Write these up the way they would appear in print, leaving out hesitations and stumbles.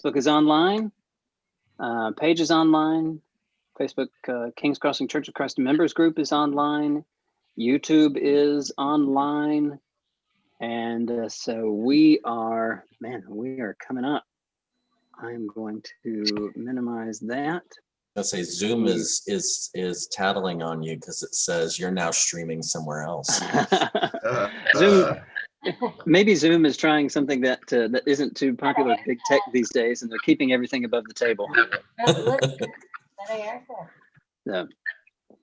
Facebook is online. Page is online. Facebook King's Crossing Church of Christ members group is online. YouTube is online. And so we are coming up. I'm going to minimize that. I say Zoom is tattling on you because it says you're now streaming somewhere else. Zoom, maybe Zoom is trying something that isn't too popular with big tech these days, and they're keeping everything above the table. So,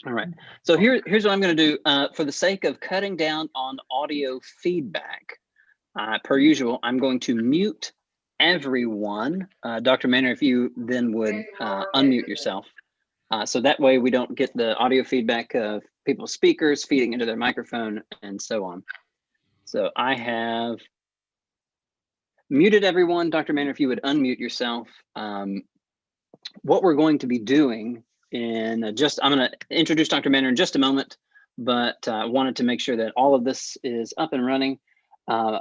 all right. So here's what I'm going to do for the sake of cutting down on audio feedback. Per usual, I'm going to mute everyone. Dr. Manor, if you then would unmute yourself. So that way we don't get the audio feedback of people's speakers feeding into their microphone and so on. So I have muted everyone. Dr. Manor, if you would unmute yourself. What we're going to be doing in I'm going to introduce Dr. Manor in just a moment, but I wanted to make sure that all of this is up and running.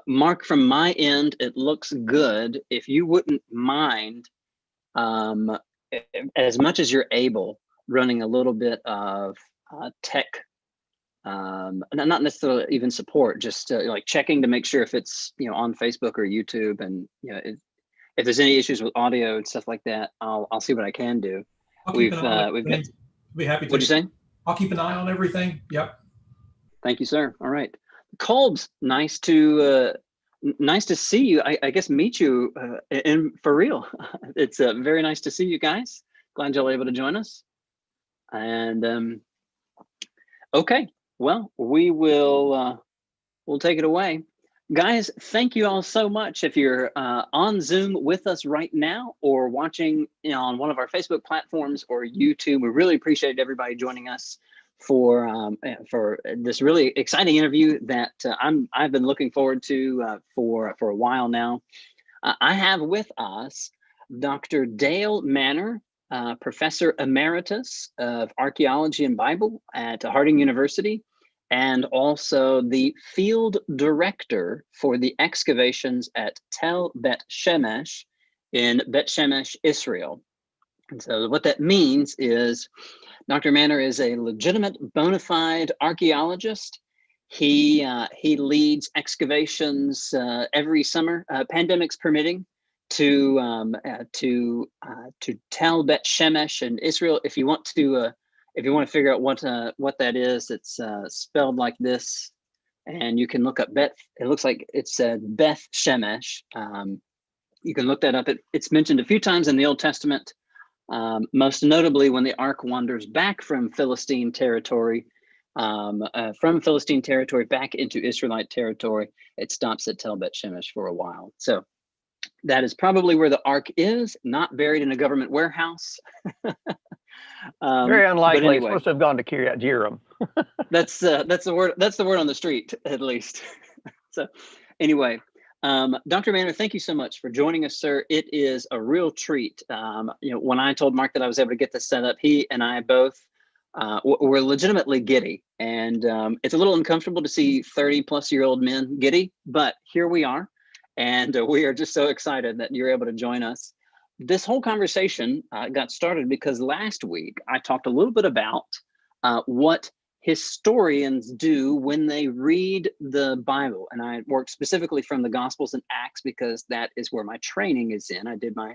Mark, from my end, it looks good. If you wouldn't mind, as much as you're able, running a little bit of tech, not necessarily even support, just like checking to make sure if it's on Facebook or YouTube, and if there's any issues with audio and stuff like that, I'll see what I can do. We've got. Be happy to. What'd you say? I'll keep an eye on everything. Yep. Thank you, sir. All right. Kolb's, nice to see you. I guess meet you in for real. It's very nice to see you guys. Glad y'all able to join us. And okay, well, we'll take it away. Guys, thank you all so much. If you're on Zoom with us right now or watching on one of our Facebook platforms or YouTube, we really appreciate everybody joining us for this really exciting interview that I've been looking forward to for a while now. I have with us Dr. Dale Manor, Professor Emeritus of Archaeology and Bible at Harding University, and also the Field Director for the excavations at Tel Bet Shemesh in Bet Shemesh, Israel. And so what that means is Dr. Manor is a legitimate bona fide archaeologist. He leads excavations every summer, pandemics permitting, to Tel Bet Shemesh in Israel. If you want to figure out what that is, it's spelled like this, and you can look up Beth. It looks like it's Beth Shemesh. You can look that up. It's mentioned a few times in the Old Testament. Most notably when the ark wanders back from Philistine territory, back into Israelite territory, it stops at Tel Bet Shemesh for a while. So that is probably where the ark is, not buried in a government warehouse. Very unlikely. Anyway, it's supposed to have gone to Kiryat Jearim. that's the word. That's the word on the street, at least. So anyway. Dr. Manor, thank you so much for joining us, sir. It is a real treat. When I told Mark that I was able to get this set up, he and I both were legitimately giddy. And it's a little uncomfortable to see 30-plus-year-old men giddy, but here we are. And we are just so excited that you're able to join us. This whole conversation got started because last week I talked a little bit about what historians do when they read the Bible. And I worked specifically from the Gospels and Acts because that is where my training is in. I did my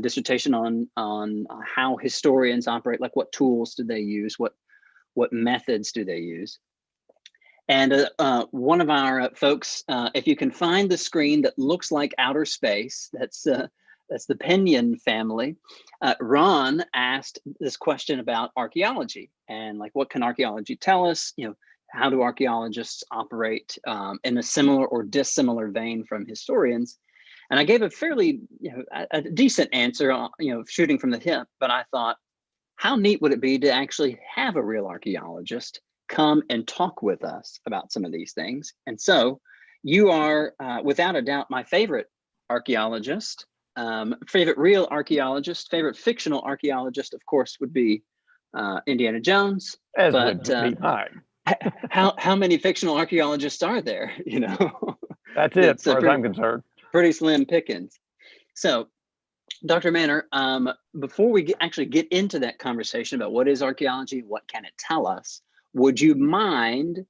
dissertation on how historians operate, like what tools do they use, what methods do they use. And one of our folks, if you can find the screen that looks like outer space, that's the Pinion family. Ron asked this question about archaeology and like, what can archaeology tell us? How do archaeologists operate in a similar or dissimilar vein from historians? And I gave a fairly, a decent answer, shooting from the hip, but I thought, how neat would it be to actually have a real archaeologist come and talk with us about some of these things? And so you are, without a doubt, my favorite archaeologist. Favorite real archaeologist, favorite fictional archaeologist, of course, would be Indiana Jones. As but would be mine. how many fictional archaeologists are there? That's it, as far as I'm concerned. Pretty slim pickings. So Dr. Manor, before we actually get into that conversation about what is archaeology, what can it tell us, would you mind,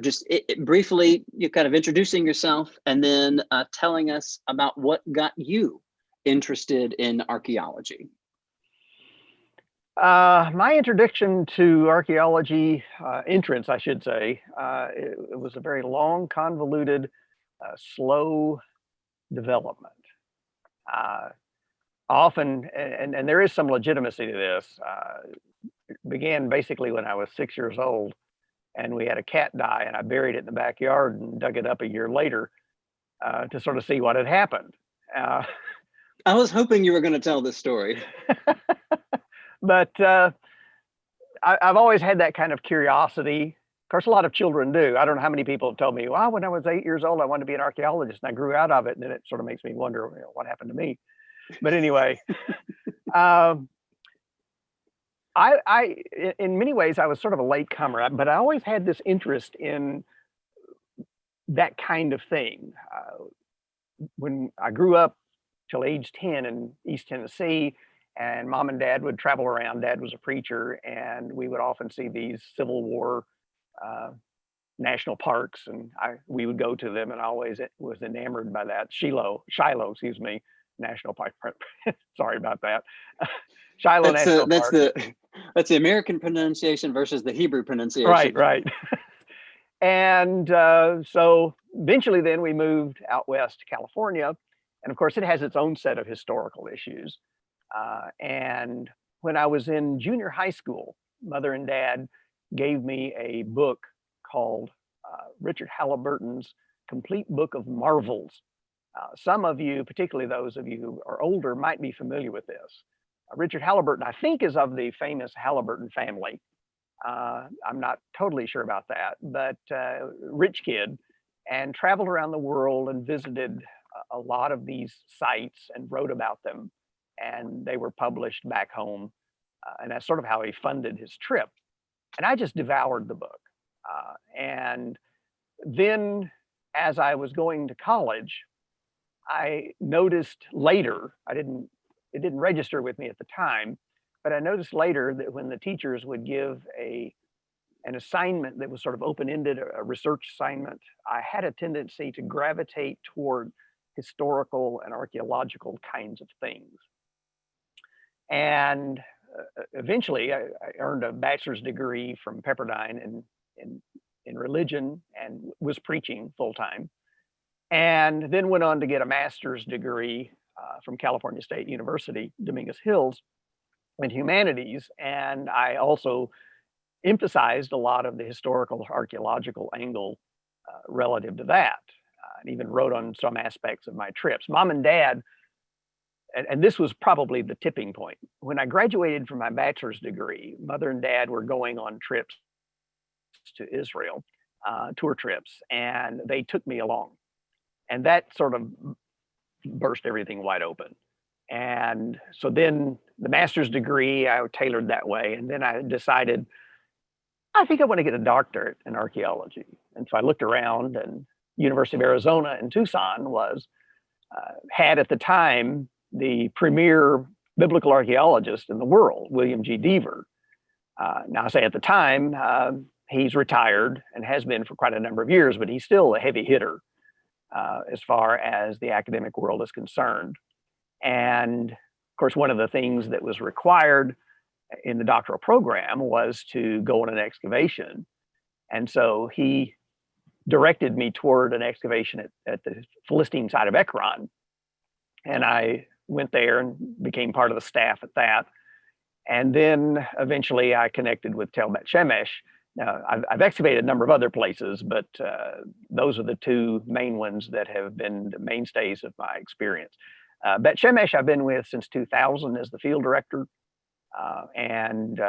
just briefly, you kind of introducing yourself and then telling us about what got you interested in archaeology? My introduction to archaeology, entrance, I should say, it was a very long, convoluted, slow development. Often, and there is some legitimacy to this, it began basically when I was 6 years old, and we had a cat die, and I buried it in the backyard and dug it up a year later to sort of see what had happened. I was hoping you were going to tell this story. But I've always had that kind of curiosity. Of course, a lot of children do. I don't know how many people have told me, well, when I was 8 years old, I wanted to be an archaeologist, and I grew out of it. And then it sort of makes me wonder, what happened to me? But anyway, in many ways, I was sort of a late comer, but I always had this interest in that kind of thing. When I grew up till age 10 in East Tennessee, and mom and dad would travel around. Dad was a preacher, and we would often see these Civil War national parks, and we would go to them, and I always was enamored by that. Shiloh, National Park. Sorry about that. Shiloh National Park. That's the American pronunciation versus the Hebrew pronunciation. Right. And so eventually then we moved out west to California, and of course it has its own set of historical issues. And when I was in junior high school, mother and dad gave me a book called Richard Halliburton's Complete Book of Marvels. Some of you, particularly those of you who are older, might be familiar with this. Richard Halliburton, I think, is of the famous Halliburton family. I'm not totally sure about that, but rich kid, and traveled around the world and visited a lot of these sites and wrote about them. And they were published back home. And that's sort of how he funded his trip. And I just devoured the book. And then as I was going to college, I noticed later, it didn't register with me at the time, but I noticed later that when the teachers would give an assignment that was sort of open-ended, a research assignment, I had a tendency to gravitate toward historical and archaeological kinds of things. And eventually I earned a bachelor's degree from Pepperdine in religion and was preaching full-time. And then went on to get a master's degree from California State University, Dominguez Hills, in humanities. And I also emphasized a lot of the historical archaeological angle relative to that, and even wrote on some aspects of my trips. Mom and dad, and this was probably the tipping point. When I graduated from my bachelor's degree, mother and dad were going on trips to Israel, tour trips, and they took me along. And that sort of burst everything wide open. And so then the master's degree, I tailored that way. And then I decided, I think I want to get a doctorate in archaeology. And so I looked around, and University of Arizona in Tucson had at the time the premier biblical archaeologist in the world, William G. Deaver. Now I say at the time, he's retired and has been for quite a number of years, but he's still a heavy hitter as far as the academic world is concerned. And of course, one of the things that was required in the doctoral program was to go on an excavation. And so he directed me toward an excavation at the Philistine side of Ekron. And I went there and became part of the staff at that. And then eventually I connected with Tel Bet Shemesh. Now, I've excavated a number of other places, but those are the two main ones that have been the mainstays of my experience. Bet Shemesh I've been with since 2000 as the field director, and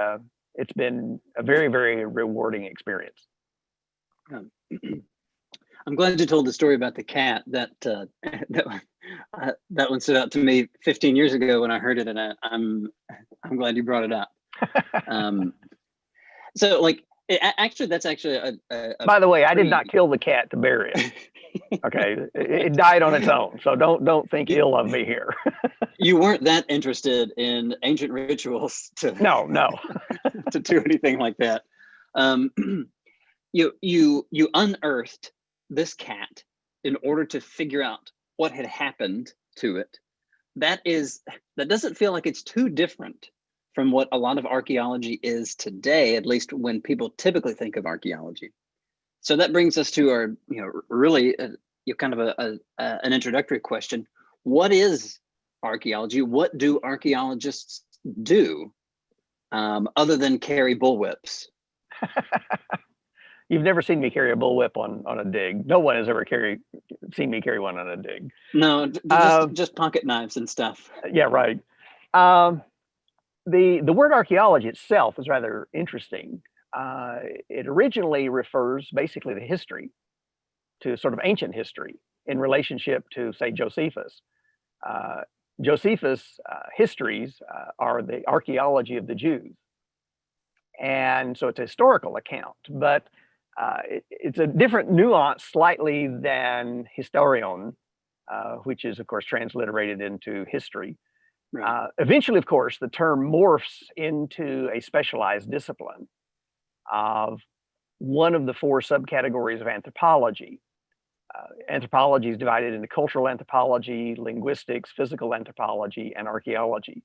it's been a very, very rewarding experience. I'm glad you told the story about the cat. That one stood out to me 15 years ago when I heard it, and I'm glad you brought it up. So, like, that's actually a By the way, I did not kill the cat to bury it. Okay, it died on its own, so don't think ill of me here. You weren't that interested in ancient rituals to No. to do anything like that. Um, you unearthed this cat in order to figure out what had happened to it. That doesn't feel like it's too different from what a lot of archaeology is today, at least when people typically think of archaeology. So that brings us to our, really kind of an introductory question. What is archaeology? What do archaeologists do other than carry bullwhips? You've never seen me carry a bullwhip on a dig. No one has ever seen me carry one on a dig. No, just pocket knives and stuff. Yeah, right. The word archaeology itself is rather interesting. It originally refers basically to history, to sort of ancient history in relationship to, say, Josephus. Josephus' histories are the archaeology of the Jews. And so it's a historical account, but it's a different nuance slightly than historion, which is, of course, transliterated into history. Right. Eventually, of course, the term morphs into a specialized discipline of one of the four subcategories of anthropology. Anthropology is divided into cultural anthropology, linguistics, physical anthropology, and archaeology.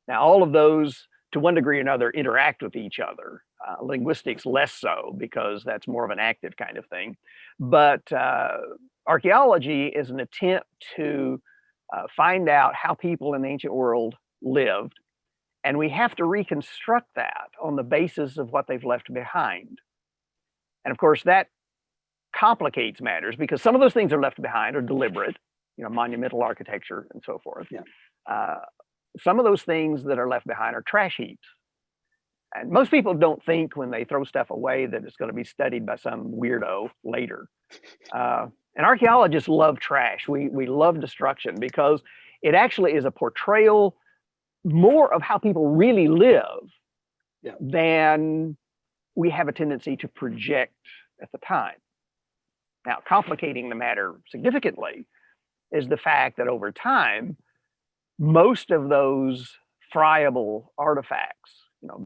Now, all of those, to one degree or another, interact with each other. Linguistics less so, because that's more of an active kind of thing. But archaeology is an attempt to find out how people in the ancient world lived, and we have to reconstruct that on the basis of what they've left behind. And of course, that complicates matters because some of those things are left behind are deliberate, monumental architecture and so forth. Yeah. Some of those things that are left behind are trash heaps. And most people don't think when they throw stuff away that it's going to be studied by some weirdo later. And archaeologists love trash. We love destruction because it actually is a portrayal more of how people really live than we have a tendency to project at the time. Now, complicating the matter significantly is the fact that over time, most of those friable artifacts,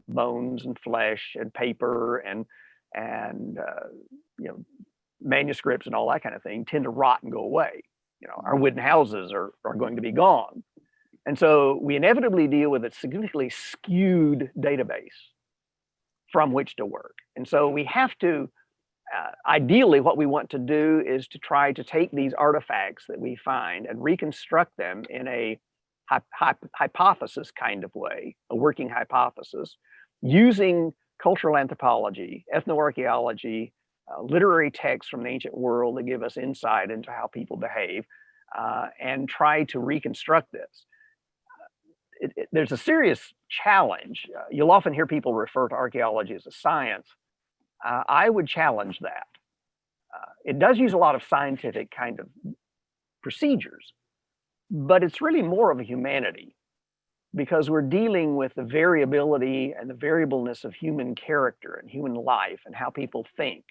bones and flesh and paper and manuscripts and all that kind of thing tend to rot and go away. Our wooden houses are going to be gone. And so we inevitably deal with a significantly skewed database from which to work. And so we have to, ideally what we want to do is to try to take these artifacts that we find and reconstruct them in a hypothesis kind of way, a working hypothesis, using cultural anthropology, ethnoarchaeology, literary texts from the ancient world that give us insight into how people behave, and try to reconstruct this. There's a serious challenge. You'll often hear people refer to archaeology as a science. I would challenge that. It does use a lot of scientific kind of procedures, but it's really more of a humanity because we're dealing with the variability and the variableness of human character and human life and how people think.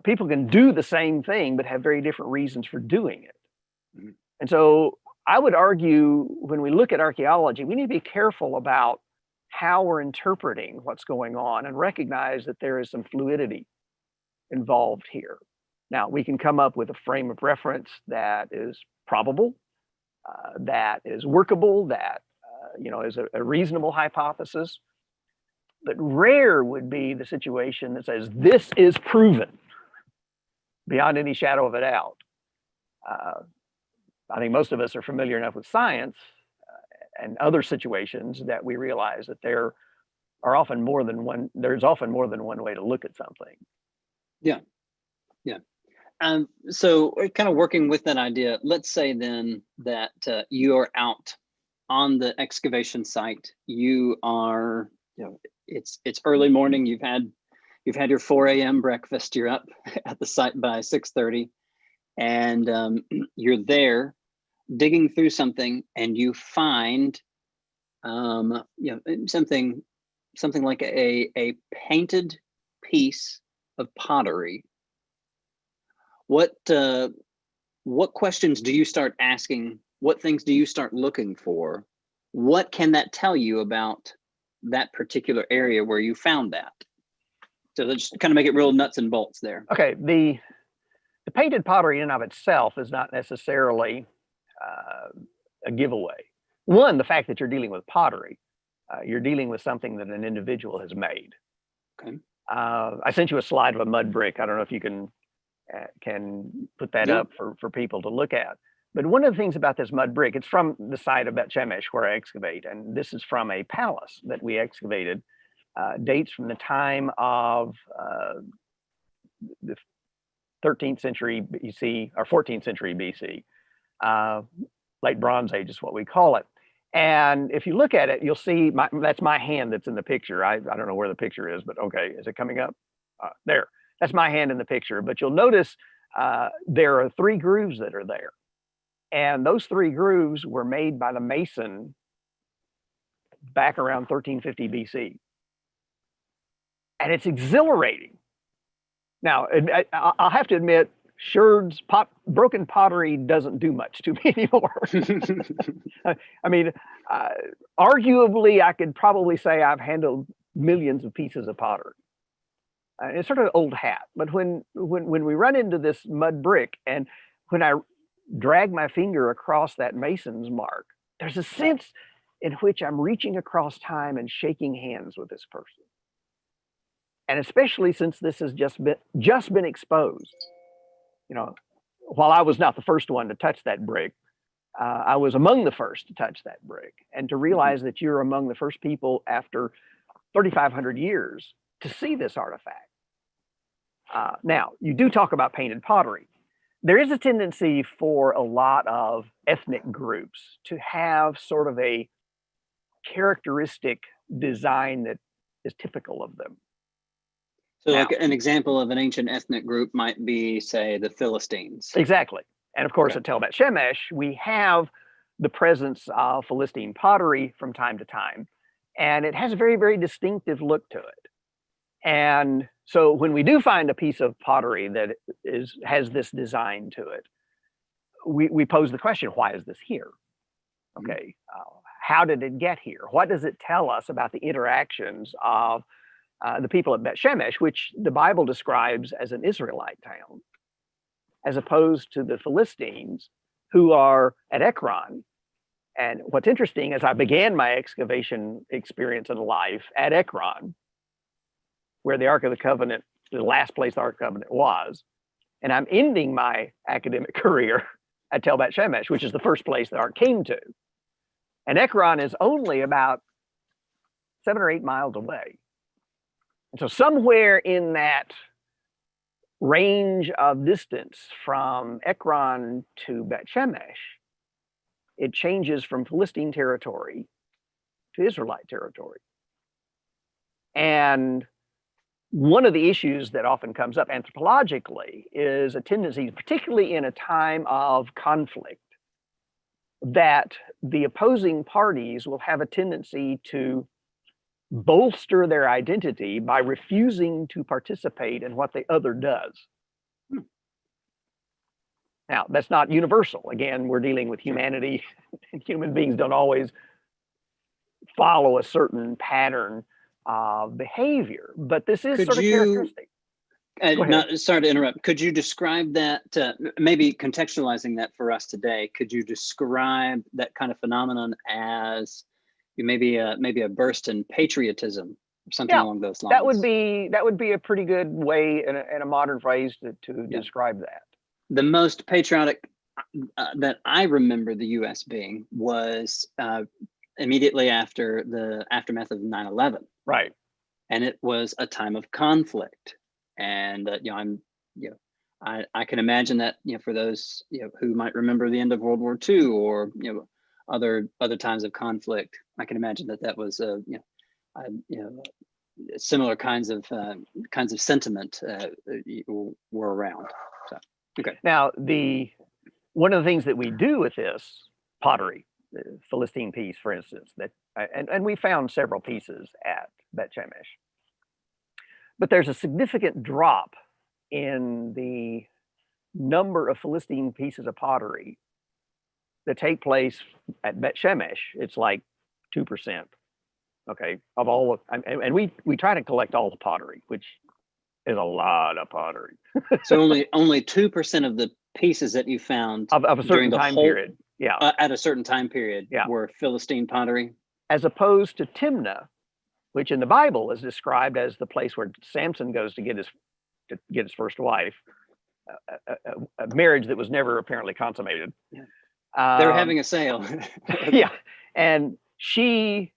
People can do the same thing, but have very different reasons for doing it. Mm-hmm. And so I would argue when we look at archaeology, we need to be careful about how we're interpreting what's going on and recognize that there is some fluidity involved here. Now, we can come up with a frame of reference that is probable, that is workable, that is a reasonable hypothesis. But rare would be the situation that says this is proven beyond any shadow of a doubt. I think most of us are familiar enough with science and other situations that we realize that there's often more than one way to look at something. Yeah. So kind of working with that idea, let's say then that you're out on the excavation site. You are, it's early morning. You've had your 4 a.m. breakfast. You're up at the site by 6:30, and you're there digging through something, and you find something like a painted piece of pottery. what questions do you start asking? What things do you start looking for? What can that tell you about that particular area where you found that? So let's just kind of make it real nuts and bolts there. Okay, the painted pottery in and of itself is not necessarily a giveaway. One, the fact that you're dealing with pottery, you're dealing with something that an individual has made. Okay. I sent you a slide of a mud brick. I don't know if you can put that Yeah. up for people to look at. But one of the things about this mud brick, it's from the site of Bet Shemesh where I excavate, and this is from a palace that we excavated, dates from the time of the 13th century BC or 14th century BC. Late Bronze Age is what we call it. And if you look at it, you'll see that's my hand that's in the picture. I don't know where the picture is, but okay, is it coming up? There, that's my hand in the picture. But you'll notice there are 3 grooves that are there. And those 3 grooves were made by the mason back around 1350 BC. And it's exhilarating. Now, I'll have to admit, sherds, broken pottery doesn't do much to me anymore. I mean, arguably, I could probably say I've handled millions of pieces of pottery. It's sort of an old hat, but when we run into this mud brick, and when I drag my finger across that mason's mark, there's a sense in which I'm reaching across time and shaking hands with this person. And especially since this has just been exposed. You know, while I was not the first one to touch that brick, I was among the first to touch that brick, and to realize that you're among the first people after 3,500 years to see this artifact. Now, you do talk about painted pottery. There is a tendency for a lot of ethnic groups to have sort of a characteristic design that is typical of them. So Now, like an example of an ancient ethnic group might be, say, the Philistines. Exactly. And of course, Okay. at Tel Bet Shemesh, we have the presence of Philistine pottery from time to time. And it has a very, very distinctive look to it. And so when we do find a piece of pottery that has this design to it, we pose the question, why is this here? Okay, how did it get here? What does it tell us about the interactions of the people at Bet Shemesh, which the Bible describes as an Israelite town, as opposed to the Philistines, who are at Ekron. And what's interesting is I began my excavation experience in life at Ekron, where the Ark of the Covenant, the last place the Ark of the Covenant was. And I'm ending my academic career at Tel Bet Shemesh, which is the first place the Ark came to. And Ekron is only about 7 or 8 miles away. And so somewhere in that range of distance from Ekron to Bet Shemesh, it changes from Philistine territory to Israelite territory. And one of the issues that often comes up anthropologically is a tendency, particularly in a time of conflict, that the opposing parties will have a tendency to bolster their identity by refusing to participate in what the other does. Now, that's not universal. Again, we're dealing with humanity, and human beings don't always follow a certain pattern of behavior, but this is sort of characteristic. Sorry to interrupt. Could you describe that, maybe contextualizing that for us today? Could you describe that kind of phenomenon as maybe a burst in patriotism or something along those lines? That would be a pretty good way in a modern phrase to describe that. The most patriotic that I remember the U.S. being was immediately after the aftermath of 9/11. Right. And it was a time of conflict. And I can imagine that for those who might remember the end of World War II or other times of conflict, I can imagine that was similar kinds of sentiment were around. So okay. Now one of the things that we do with this pottery, the Philistine piece, for instance, that and we found several pieces at Bet Shemesh. But there's a significant drop in the number of Philistine pieces of pottery that take place at Bet Shemesh, it's like 2%. Okay, of all of, and we try to collect all the pottery, which is a lot of pottery. So only 2% of the pieces that you found of a during certain the time whole period. Yeah. at a certain time period Yeah. were Philistine pottery. As opposed to Timnah, which in the Bible is described as the place where Samson goes to get his first wife, a marriage that was never apparently consummated. Yeah. They were having a sale. Yeah, and she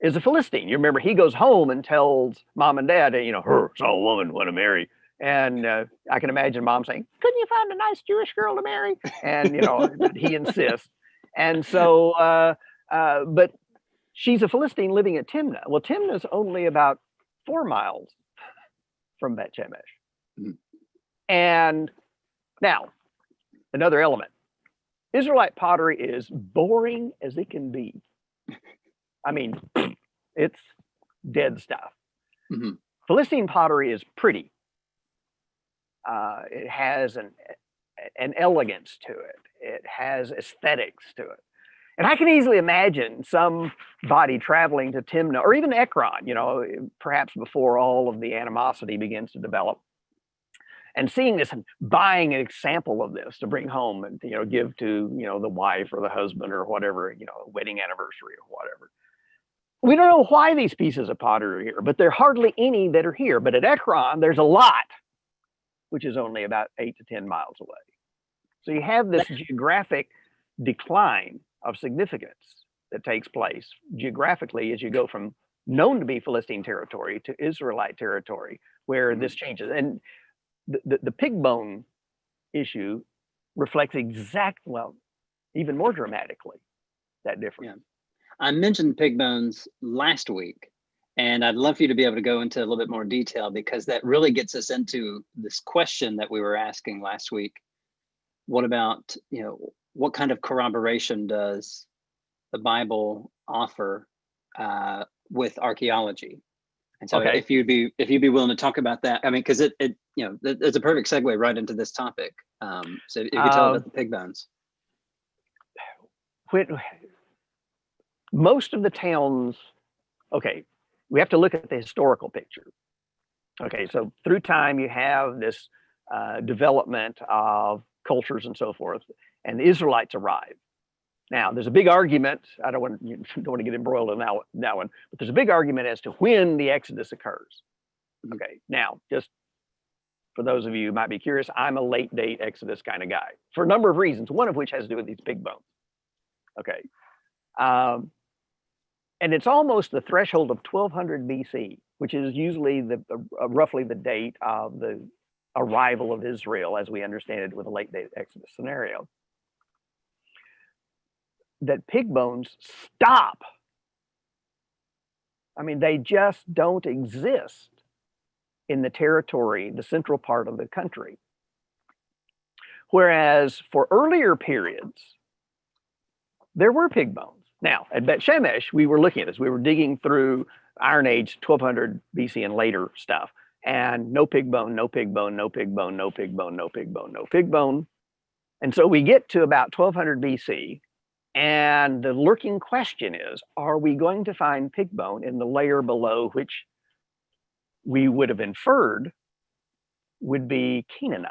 is a Philistine. You remember he goes home and tells mom and dad, her soul woman want to marry. And I can imagine mom saying, couldn't you find a nice Jewish girl to marry? And, he insists. And so, but she's a Philistine living at Timnah. Well, Timnah is only about 4 miles from Bet Shemesh. Mhm. And now, another element. Israelite pottery is boring as it can be. I mean, it's dead stuff. Mhm. Philistine pottery is pretty. It has an elegance to it. It has aesthetics to it. And I can easily imagine somebody traveling to Timnah or even Ekron, perhaps before all of the animosity begins to develop, and seeing this and buying an example of this to bring home and give to the wife or the husband or whatever, wedding anniversary or whatever. We don't know why these pieces of pottery are here, but there are hardly any that are here. But at Ekron, there's a lot, which is only about 8 to 10 miles away. So you have this geographic decline of significance that takes place geographically as you go from known to be Philistine territory to Israelite territory, where this changes. And the pig bone issue reflects even more dramatically that difference. Yeah. I mentioned pig bones last week, and I'd love for you to be able to go into a little bit more detail, because that really gets us into this question that we were asking last week. What about, what kind of corroboration does the Bible offer with archaeology? And so if you'd be willing to talk about that, I mean, because it's a perfect segue right into this topic. So if you could tell about the pig bones. Most of the towns, we have to look at the historical picture. Okay, so through time you have this development of cultures and so forth, and the Israelites arrive. Now, there's a big argument. I don't want to get embroiled in that one, but there's a big argument as to when the Exodus occurs. Okay, now, just for those of you who might be curious, I'm a late date Exodus kind of guy for a number of reasons, one of which has to do with these pig bones. Okay. And it's almost the threshold of 1200 BC, which is usually roughly the date of the arrival of Israel as we understand it with a late date Exodus scenario. That pig bones stop. I mean, they just don't exist in the territory, the central part of the country. Whereas for earlier periods, there were pig bones. Now, at Bet Shemesh, we were looking at this. We were digging through Iron Age, 1200 BC and later stuff. And no pig bone, no pig bone, no pig bone, no pig bone, no pig bone, no pig bone. And so we get to about 1200 BC. And the lurking question is, are we going to find pig bone in the layer below, which we would have inferred would be Canaanite,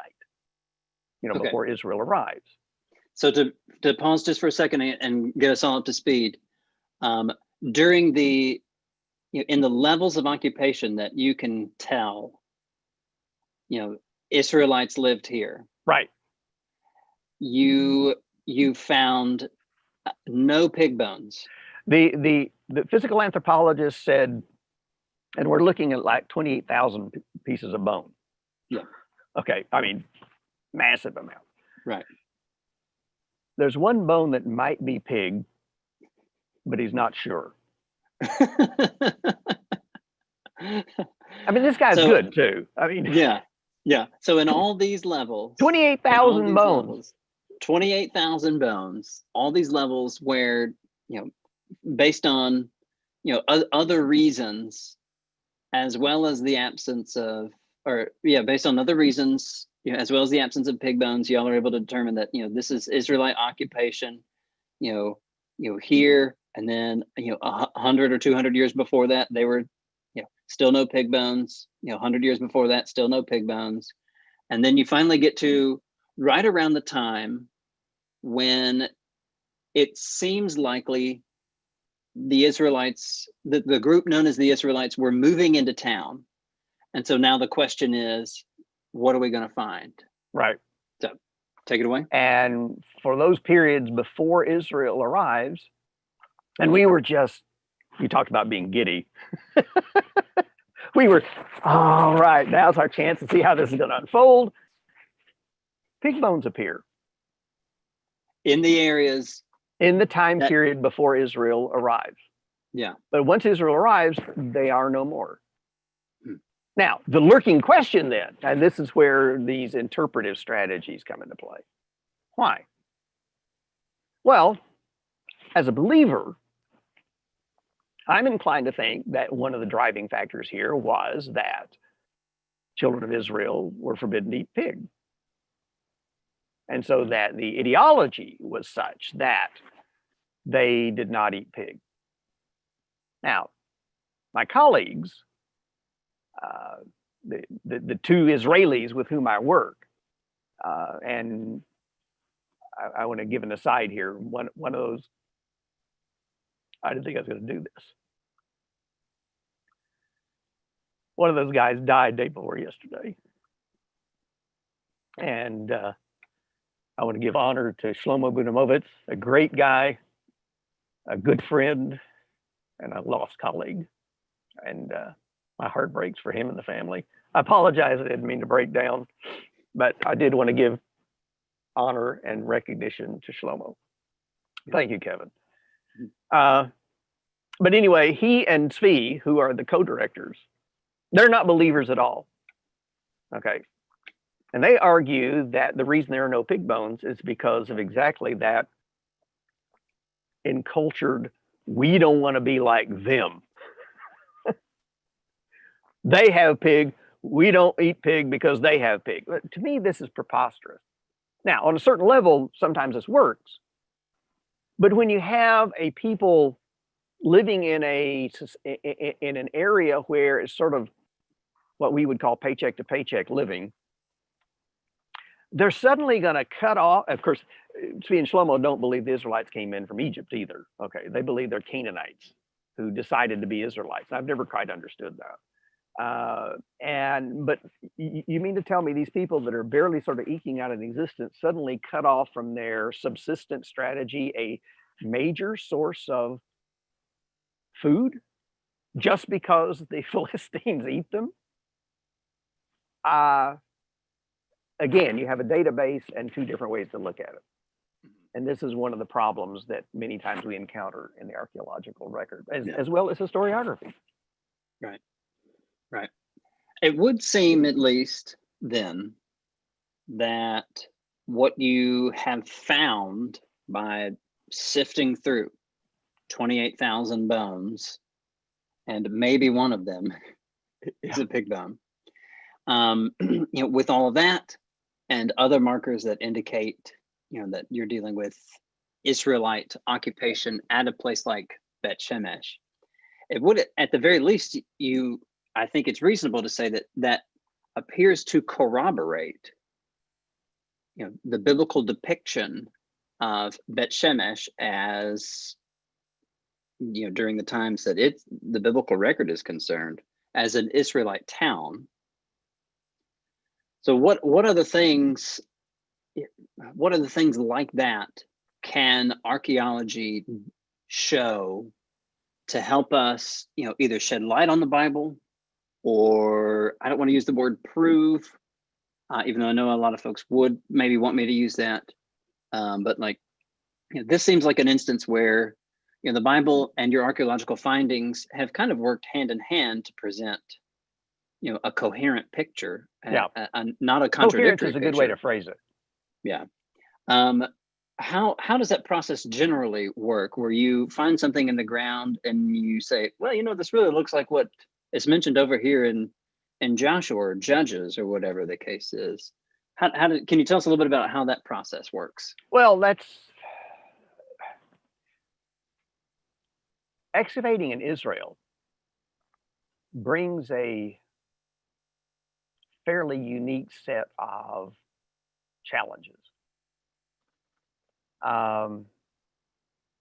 before Israel arrives? So to pause just for a second and get us all up to speed, during the, in the levels of occupation that you can tell, Israelites lived here. Right. You found no pig bones. The physical anthropologist said, and we're looking at like 28,000 pieces of bone. Yeah. Okay. I mean, massive amount. Right. There's one bone that might be pig, but he's not sure. I mean, this guy's good too. I mean, yeah. So in all these levels, 28,000 bones. 28,000 bones, all these levels where, based on, other reasons, as well as the absence of or yeah, based on other reasons, as well as the absence of pig bones, y'all are able to determine that this is Israelite occupation. Here, and then 100 or 200 years before that, they were still no pig bones. 100 years before that, still no pig bones. And then you finally get to right around the time when it seems likely the Israelites, the group known as the Israelites, were moving into town. And so now the question is, what are we going to find? Right. So take it away. And for those periods before Israel arrives, and we were just, you talked about being giddy. We were, all right, now's our chance to see how this is going to unfold. Pig bones appear In the areas. in the time period before Israel arrives. Yeah. But once Israel arrives, they are no more. Now, the lurking question then, and this is where these interpretive strategies come into play. Why? Well, as a believer, I'm inclined to think that one of the driving factors here was that children of Israel were forbidden to eat pig. And so that the ideology was such that they did not eat pig. Now, my colleagues, the two Israelis with whom I work, and I want to give an aside here. One of those, I didn't think I was going to do this. One of those guys died day before yesterday. And I want to give honor to Shlomo Bunamovitz, a great guy, a good friend, and a lost colleague. And my heart breaks for him and the family. I apologize, I didn't mean to break down, but I did want to give honor and recognition to Shlomo. Thank you, Kevin. But anyway, he and Zvi, who are the co-directors, they're not believers at all. Okay. And they argue that the reason there are no pig bones is because of exactly that encultured, we don't want to be like them. They have pig, we don't eat pig because they have pig. But to me, this is preposterous. Now, on a certain level, sometimes this works. But when you have a people living in an area where it's sort of what we would call paycheck to paycheck living, they're suddenly going to cut off. Of course, Tzvi and Shlomo don't believe the Israelites came in from Egypt either. Okay, they believe they're Canaanites who decided to be Israelites. I've never quite understood that. But you mean to tell me these people that are barely sort of eking out an existence suddenly cut off from their subsistence strategy, a major source of food, just because the Philistines eat them? Again, you have a database and two different ways to look at it. And this is one of the problems that many times we encounter in the archaeological record, as well as historiography. Right. Right. It would seem, at least then, that what you have found by sifting through 28,000 bones, and maybe one of them is a pig bone, with all of that and other markers that indicate, that you're dealing with Israelite occupation at a place like Bet Shemesh, it would, at the very least, I think it's reasonable to say that appears to corroborate, the biblical depiction of Bet Shemesh as, during the times that the biblical record is concerned, as an Israelite town. So what other things like that can archaeology show to help us, either shed light on the Bible, or I don't want to use the word prove, even though I know a lot of folks would maybe want me to use that. But this seems like an instance where, the Bible and your archaeological findings have kind of worked hand in hand to present, a coherent picture, not a contradictory Coherence is a good way to phrase it. Yeah. How does that process generally work, where you find something in the ground and you say, well, this really looks like what is mentioned over here in in Joshua or Judges or whatever the case is. Can you tell us a little bit about how that process works? Well, that's excavating in Israel brings a fairly unique set of challenges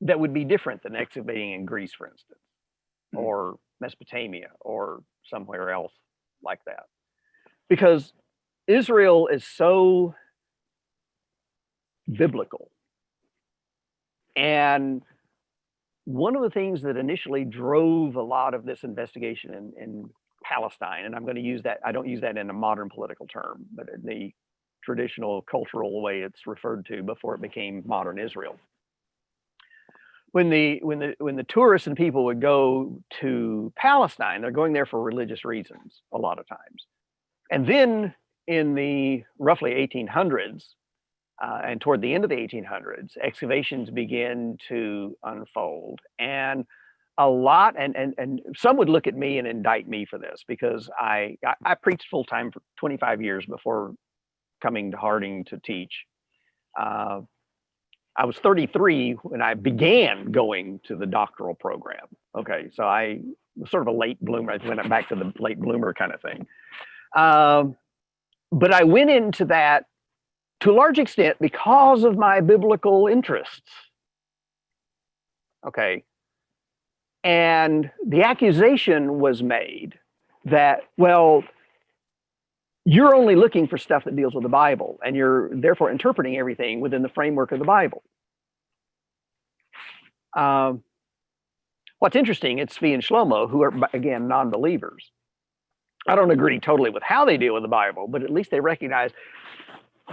that would be different than excavating in Greece, for instance, or Mesopotamia, or somewhere else like that. Because Israel is so biblical. And one of the things that initially drove a lot of this investigation in Palestine, and I'm going to use that, I don't use that in a modern political term, but in the traditional cultural way it's referred to before it became modern Israel. When the tourists and people would go to Palestine, they're going there for religious reasons a lot of times. And then in the roughly 1800s, and toward the end of the 1800s, excavations begin to unfold. And a lot, and some would look at me and indict me for this, because I preached full-time for 25 years before coming to Harding to teach. I was 33 when I began going to the doctoral program. Okay, so I was sort of a late bloomer. I went back to the late bloomer kind of thing. But I went into that to a large extent because of my biblical interests. Okay. And the accusation was made that, well, you're only looking for stuff that deals with the Bible, and you're therefore interpreting everything within the framework of the Bible. What's interesting, it's Svi and Shlomo, who are, again, non-believers. I don't agree totally with how they deal with the Bible, but at least they recognize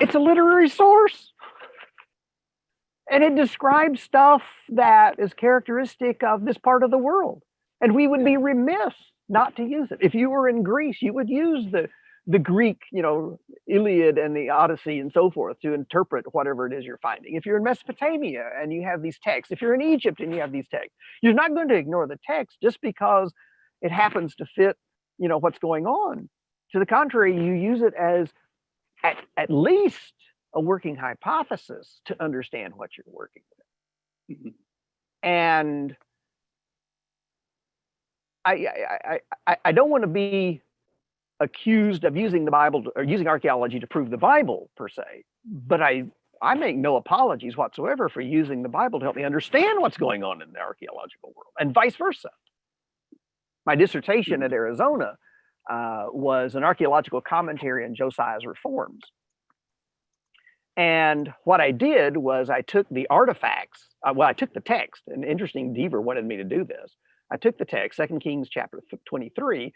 it's a literary source. And it describes stuff that is characteristic of this part of the world. And we would be remiss not to use it. If you were in Greece, you would use the Greek, Iliad and the Odyssey and so forth to interpret whatever it is you're finding. If you're in Mesopotamia and you have these texts, if you're in Egypt and you have these texts, you're not going to ignore the text just because it happens to fit, what's going on. To the contrary, you use it as at least a working hypothesis to understand what you're working with. Mm-hmm. And I don't want to be accused of using the Bible or using archaeology to prove the Bible per se, but I make no apologies whatsoever for using the Bible to help me understand what's going on in the archaeological world, and vice versa. My dissertation at Arizona was an archaeological commentary on Josiah's reforms. And what I did was I took the artifacts, I took the text, and interesting, Deaver wanted me to do this. I took the text, 2 Kings chapter 23,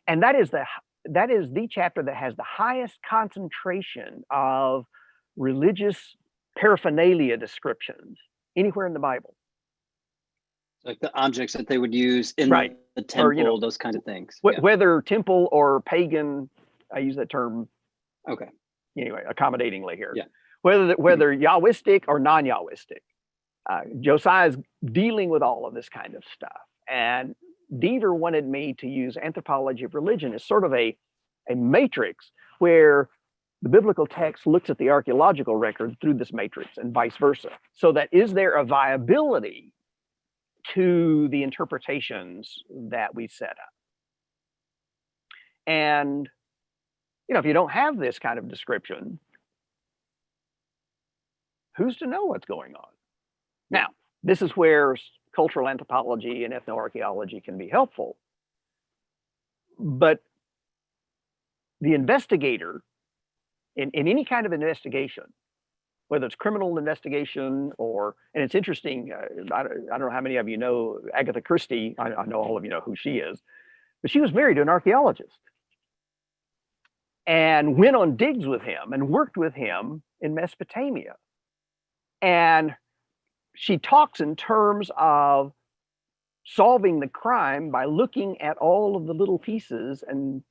and that is the chapter that has the highest concentration of religious paraphernalia descriptions anywhere in the Bible. Like the objects that they would use in the temple, or, those kinds of things. Whether temple or pagan, I use that term. Okay. Anyway, accommodatingly here. Yeah. Whether Yahwistic or non-Yahwistic. Josiah's dealing with all of this kind of stuff. And Deaver wanted me to use anthropology of religion as sort of a matrix where the biblical text looks at the archaeological record through this matrix and vice versa. So that is there a viability to the interpretations that we set up? And, if you don't have this kind of description, who's to know what's going on? Now, this is where cultural anthropology and ethnoarchaeology can be helpful. But the investigator in any kind of investigation, whether it's criminal investigation and it's interesting, I don't know how many of you know Agatha Christie. I know all of you know who she is, but she was married to an archaeologist and went on digs with him and worked with him in Mesopotamia. And she talks in terms of solving the crime by looking at all of the little pieces and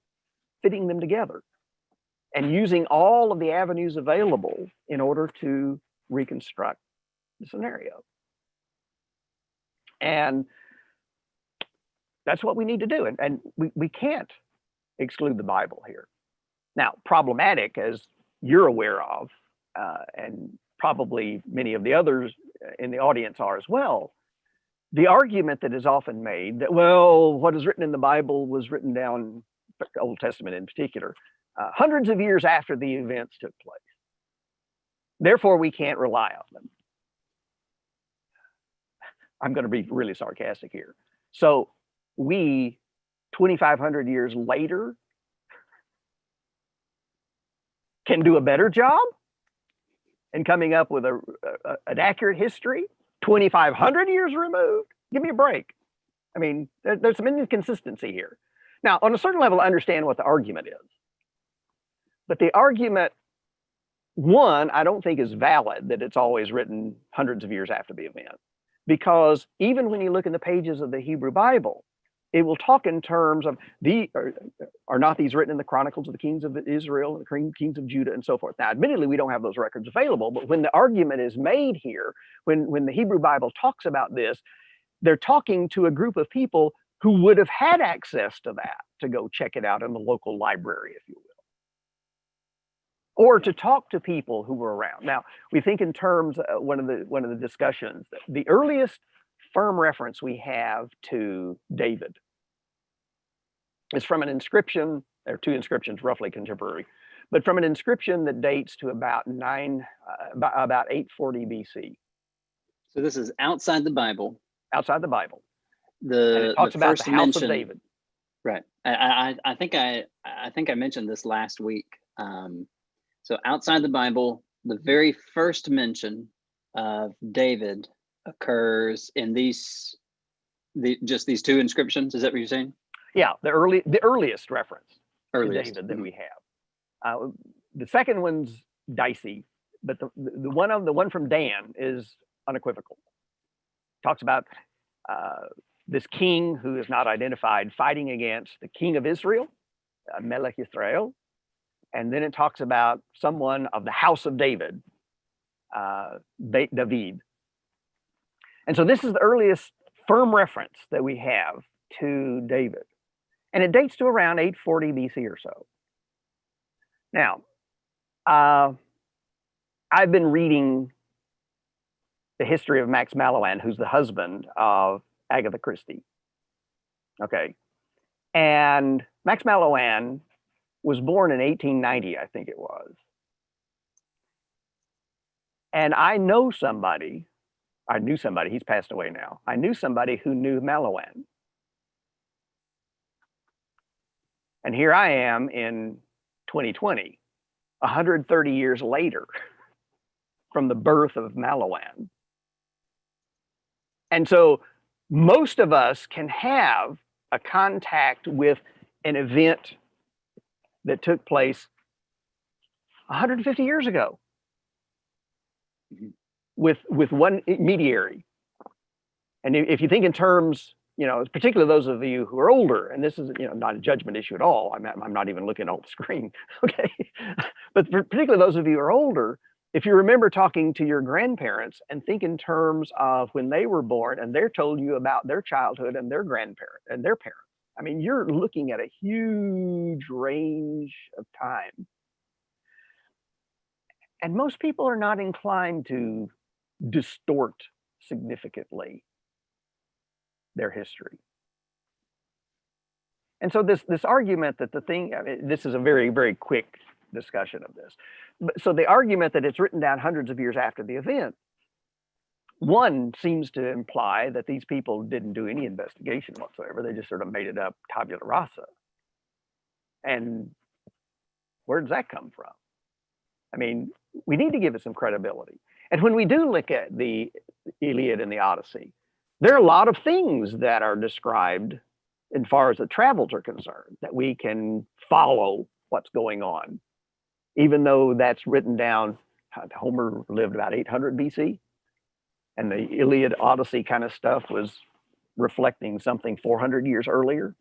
fitting them together and using all of the avenues available in order to reconstruct the scenario. And that's what we need to do. And we can't exclude the Bible here. Now, problematic, as you're aware of, and probably many of the others in the audience are as well, the argument that is often made that, well, what is written in the Bible was written down, the Old Testament in particular, hundreds of years after the events took place. Therefore, we can't rely on them. I'm going to be really sarcastic here. So we, 2,500 years later, can do a better job in coming up with an accurate history 2,500 years removed. Give me a break. I mean, there's some inconsistency here. Now, on a certain level, I understand what the argument is. But the argument, one, I don't think is valid that it's always written hundreds of years after the event. Because even when you look in the pages of the Hebrew Bible, it will talk in terms of are not these written in the Chronicles of the Kings of Israel, the Kings of Judah, and so forth. Now, admittedly, we don't have those records available, but when the argument is made here, when the Hebrew Bible talks about this, they're talking to a group of people who would have had access to that to go check it out in the local library, if you will. Or to talk to people who were around. Now, we think in terms of one of the discussions, the earliest firm reference we have to David is from an inscription. There are two inscriptions roughly contemporary, but from an inscription that dates to about 840 BC. So this is outside the Bible. Outside the Bible. And The it talks the about first the house mention, of David. right? I think I mentioned this last week. So outside the Bible, the very first mention of David occurs in just these two inscriptions. Is that what you're saying? Yeah, the earliest reference Earliest. to David that we have. The second one's dicey, but the one from Dan is unequivocal. Talks about this king who is not identified fighting against the king of Israel, Melech Yisrael. And then it talks about someone of the house of David, David. And so this is the earliest firm reference that we have to David. And it dates to around 840 BC or so. Now, I've been reading the history of Max Mallowan, who's the husband of Agatha Christie. Okay. And Max Mallowan was born in 1890, I think it was. And I knew somebody, he's passed away now. I knew somebody who knew Mallowan. And here I am in 2020, 130 years later from the birth of Mallowan. And so most of us can have a contact with an event that took place 150 years ago with one mediary. And if you think in terms, particularly those of you who are older, and this is, not a judgment issue at all. I'm not even looking at the screen, okay? But particularly those of you who are older, if you remember talking to your grandparents and think in terms of when they were born and they're told you about their childhood and their grandparents and their parents, I mean, you're looking at a huge range of time. And most people are not inclined to distort significantly their history. And so this argument that this is a very, very quick discussion of this. So the argument that it's written down hundreds of years after the event, one seems to imply that these people didn't do any investigation whatsoever. They just sort of made it up tabula rasa. And where does that come from? I mean, we need to give it some credibility. And when we do look at the Iliad and the Odyssey, there are a lot of things that are described as far as the travels are concerned, that we can follow what's going on, even though that's written down. Homer lived about 800 BC, and the Iliad Odyssey kind of stuff was reflecting something 400 years earlier.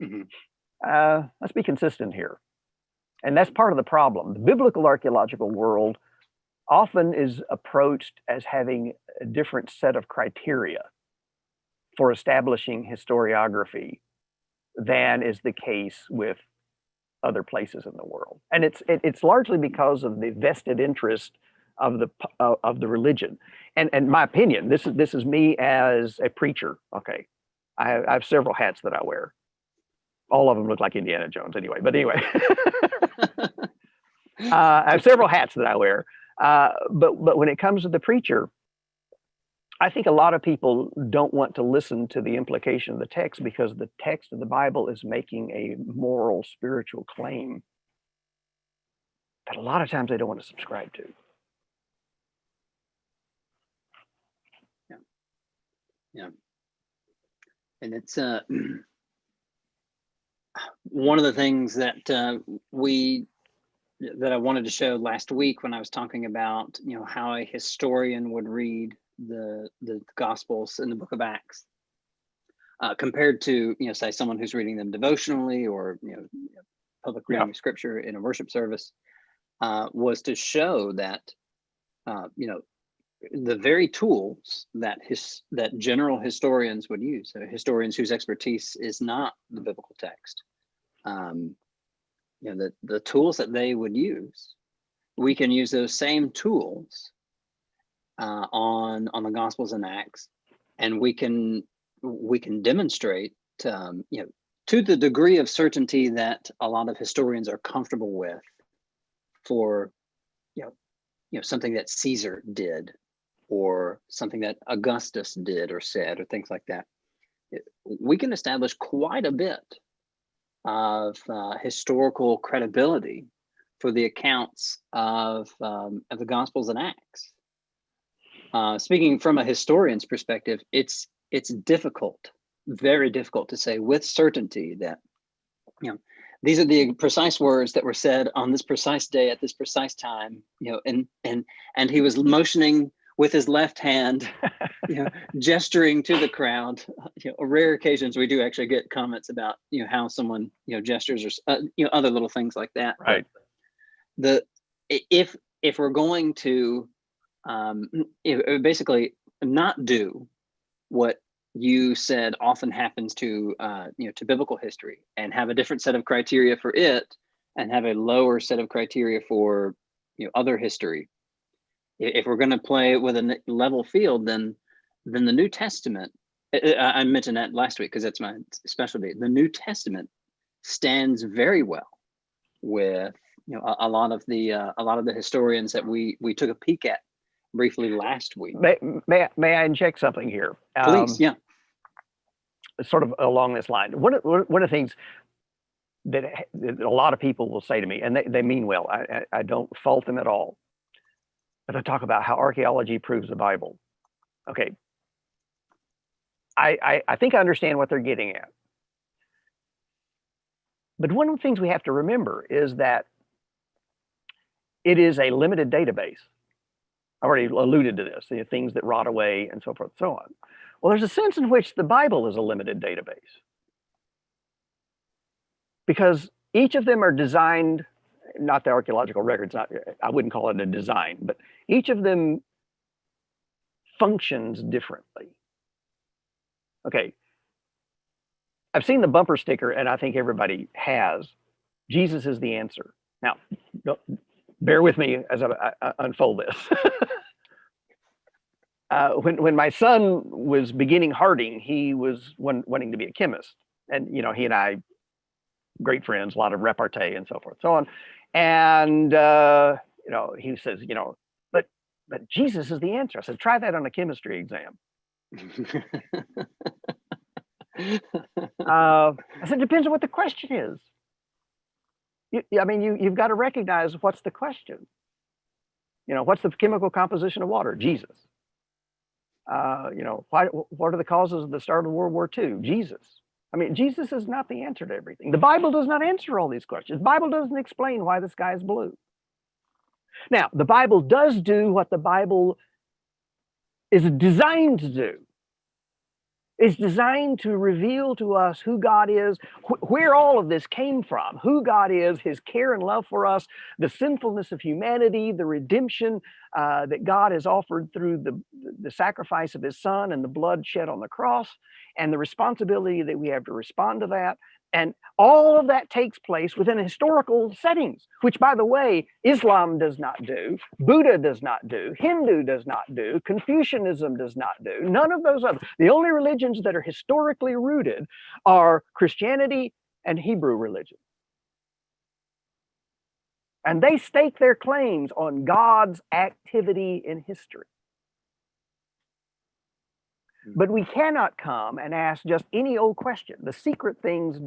Mm-hmm. Let's be consistent here. And that's part of the problem. The biblical archaeological world often is approached as having a different set of criteria for establishing historiography than is the case with other places in the world, and it's largely because of the vested interest of the religion. And my opinion, this is me as a preacher. Okay, I have several hats that I wear. All of them look like Indiana Jones anyway. But anyway, I have several hats that I wear. But when it comes to the preacher, I think a lot of people don't want to listen to the implication of the text, because the text of the Bible is making a moral, spiritual claim that a lot of times they don't want to subscribe to. Yeah. And it's one of the things that that I wanted to show last week when I was talking about, how a historian would read the Gospels in the book of Acts, compared to, say, someone who's reading them devotionally, or, public reading of scripture in a worship service, was to show that, the very tools that general historians would use, so historians whose expertise is not the biblical text, the tools that they would use, we can use those same tools on the Gospels and Acts, and we can demonstrate, to the degree of certainty that a lot of historians are comfortable with, for something that Caesar did, or something that Augustus did or said, or things like that. We can establish quite a bit of historical credibility for the accounts of the Gospels and Acts. Speaking from a historian's perspective, it's difficult, very difficult, to say with certainty that these are the precise words that were said on this precise day at this precise time. And he was motioning with his left hand, gesturing to the crowd. Rare occasions we do actually get comments about how someone gestures, or other little things like that. Right. If we're going to basically not do what you said often happens to to biblical history, and have a different set of criteria for it, and have a lower set of criteria for other history. If we're going to play with a level field, then the New Testament, I mentioned that last week because that's my specialty. The New Testament stands very well with a lot of the historians that we took a peek at briefly last week. May I inject something here? Please, yeah. Sort of along this line. One of the things that a lot of people will say to me, and they mean well, I don't fault them at all, but they talk about how archaeology proves the Bible. Okay. I think I understand what they're getting at. But one of the things we have to remember is that it is a limited database. I already alluded to this, the things that rot away and so forth and so on. Well, there's a sense in which the Bible is a limited database, because each of them are designed, not the archaeological records, I wouldn't call it a design, but each of them functions differently. Okay. I've seen the bumper sticker, and I think everybody has, Jesus is the answer. Now, bear with me as I unfold this. When my son was beginning Harding, he was wanting to be a chemist. And, he and I, great friends, a lot of repartee and so forth, so on. And, he says, but Jesus is the answer. I said, try that on a chemistry exam. I said, depends on what the question is. You've got to recognize what's the question. What's the chemical composition of water? Jesus. What are the causes of the start of World War II? Jesus. Jesus is not the answer to everything. The Bible does not answer all these questions. The Bible doesn't explain why the sky is blue. Now, the Bible does do what the Bible is designed to do. It's designed to reveal to us who God is, where all of this came from, who God is, his care and love for us, the sinfulness of humanity, the redemption that God has offered through the sacrifice of his son and the blood shed on the cross. and the responsibility that we have to respond to that. And all of that takes place within historical settings, which, by the way, Islam does not do, Buddha does not do, Hindu does not do, Confucianism does not do, none of those others. The only religions that are historically rooted are Christianity and Hebrew religion. And they stake their claims on God's activity in history. But we cannot come and ask just any old question. The secret things,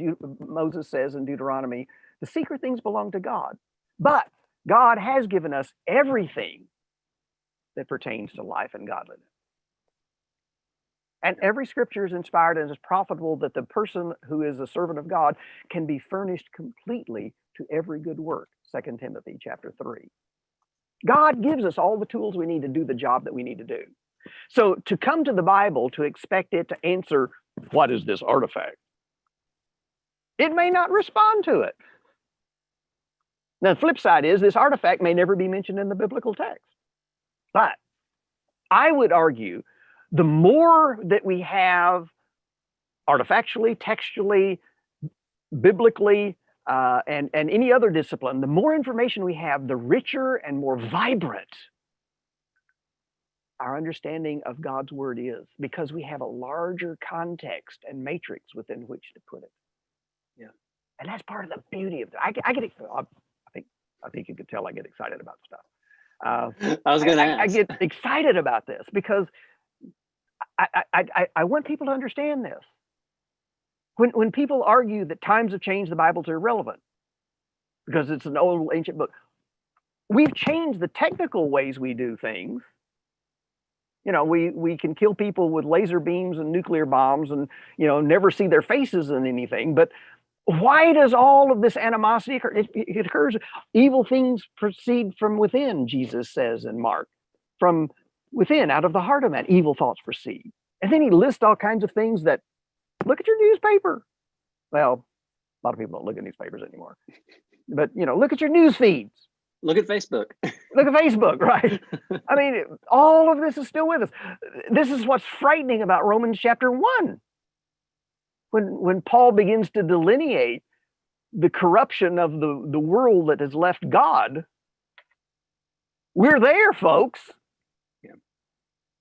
Moses says in Deuteronomy, the secret things belong to God. But God has given us everything that pertains to life and godliness. And every scripture is inspired and is profitable, that the person who is a servant of God can be furnished completely to every good work. 2 Timothy chapter 3. God gives us all the tools we need to do the job that we need to do. So to come to the Bible to expect it to answer, what is this artifact? It may not respond to it. Now, the flip side is this artifact may never be mentioned in the biblical text. But I would argue the more that we have artifactually, textually, biblically, and any other discipline, the more information we have, the richer and more vibrant our understanding of God's word is, because we have a larger context and matrix within which to put it. Yeah. And that's part of the beauty of it. I think you could tell I get excited about stuff. I was going to ask. I get excited about this because I want people to understand this. When people argue that times have changed, the Bible's irrelevant because it's an old ancient book. We've changed the technical ways we do things. You know, we can kill people with laser beams and nuclear bombs and, you know, never see their faces in anything. But why does all of this animosity occur? It occurs, evil things proceed from within, Jesus says in Mark. From within, out of the heart of man, evil thoughts proceed. And then he lists all kinds of things that, look at your newspaper. Well, a lot of people don't look at newspapers anymore. But, you know, look at your news feeds. Look at Facebook. Look at Facebook, right? I mean, all of this is still with us. This is what's frightening about Romans chapter 1. When Paul begins to delineate the corruption of the world that has left God, we're there, folks. Yeah.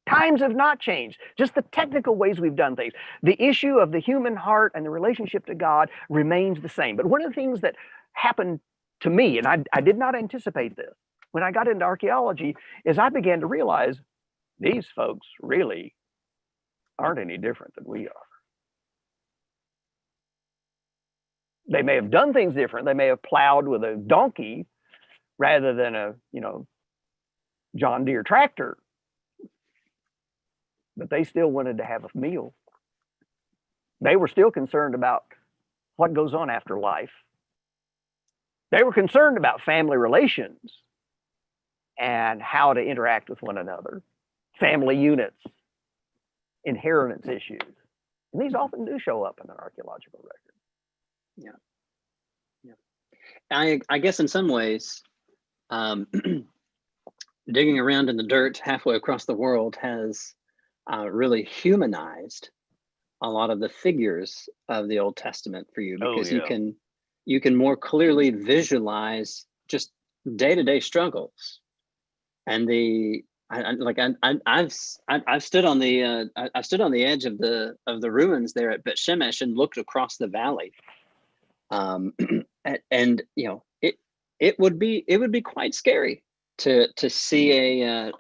Times have not changed. Just the technical ways we've done things. The issue of the human heart and the relationship to God remains the same. But one of the things that happened to me, and I did not anticipate this, when I got into archaeology, is I began to realize these folks really aren't any different than we are. They may have done things different. They may have plowed with a donkey rather than a, you know, John Deere tractor. But they still wanted to have a meal. They were still concerned about what goes on after life. They were concerned about family relations and how to interact with one another, family units, inheritance issues. And these often do show up in an archaeological record. Yeah. Yeah. I guess in some ways, digging around in the dirt halfway across the world has really humanized a lot of the figures of the Old Testament for you, because you can more clearly visualize just day-to-day struggles. And I've stood on the edge of the ruins there at Bet Shemesh and looked across the valley. And you know, it would be quite scary to see a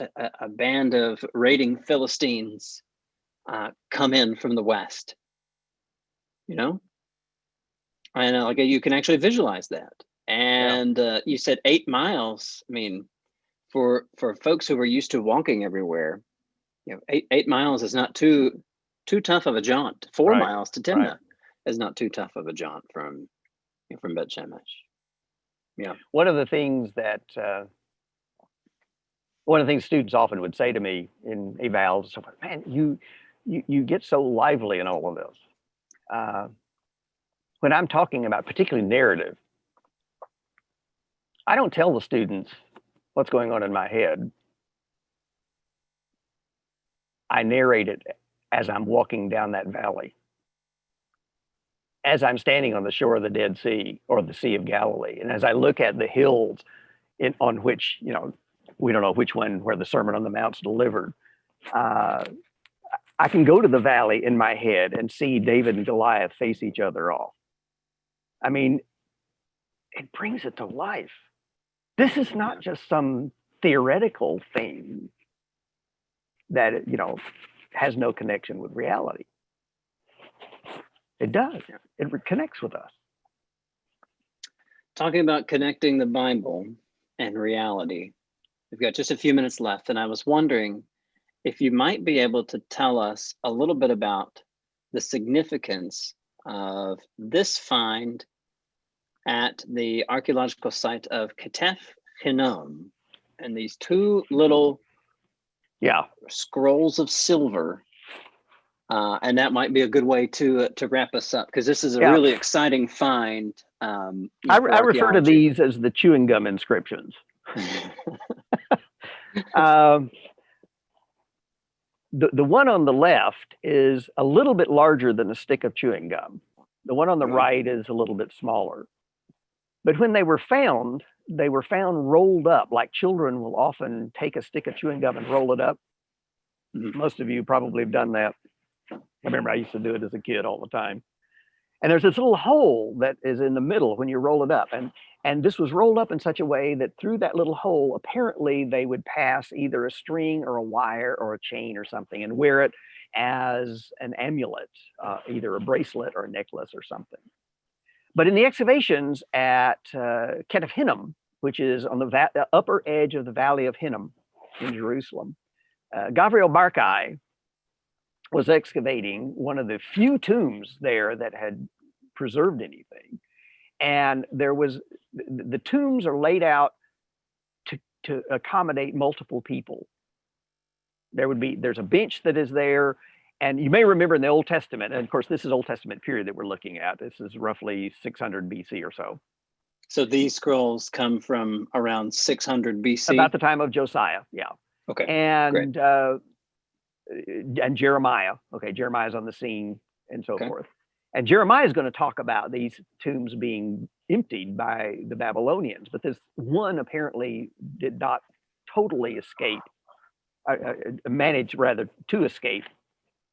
band of raiding Philistines come in from the west. You know, and like you can actually visualize that. And you said 8 miles. I mean, for folks who are used to walking everywhere, you know, 8 miles is not too tough of a jaunt. 4 miles to Timnah is not too tough of a jaunt from Bet Shemesh. Yeah. One of the things students often would say to me in evals, man, you get so lively in all of this. When I'm talking about particularly narrative, I don't tell the students what's going on in my head. I narrate it as I'm walking down that valley, as I'm standing on the shore of the Dead Sea or the Sea of Galilee, and as I look at the hills on which, we don't know which one where the Sermon on the Mount's delivered, I can go to the valley in my head and see David and Goliath face each other off. I mean, it brings it to life. This is not just some theoretical thing that, has no connection with reality. It does. It connects with us. Talking about connecting the Bible and reality, we've got just a few minutes left, and I was wondering if you might be able to tell us a little bit about the significance of this find at the archaeological site of Ketef Hinnom, and these two little scrolls of silver. And that might be a good way to wrap us up, because this is a really exciting find. I refer to these as the chewing gum inscriptions. The one on the left is a little bit larger than a stick of chewing gum. The one on the right is a little bit smaller. But when they were found rolled up, like children will often take a stick of chewing gum and roll it up. Most of you probably have done that. I remember I used to do it as a kid all the time. And there's this little hole that is in the middle when you roll it up. And this was rolled up in such a way that through that little hole, apparently they would pass either a string or a wire or a chain or something and wear it as an amulet, either a bracelet or a necklace or something. But in the excavations at Ketef Hinnom, which is on the upper edge of the Valley of Hinnom in Jerusalem, Gabriel Barkai was excavating one of the few tombs there that had preserved anything. And the tombs are laid out to accommodate multiple people. There's a bench that is there. And you may remember in the Old Testament, and of course, this is Old Testament period that we're looking at. This is roughly 600 BC or so. So these scrolls come from around 600 BC? About the time of Josiah, yeah. Okay, and Jeremiah. Okay, Jeremiah's on the scene and so forth. And Jeremiah is going to talk about these tombs being emptied by the Babylonians, but this one apparently did not totally escape, managed rather to escape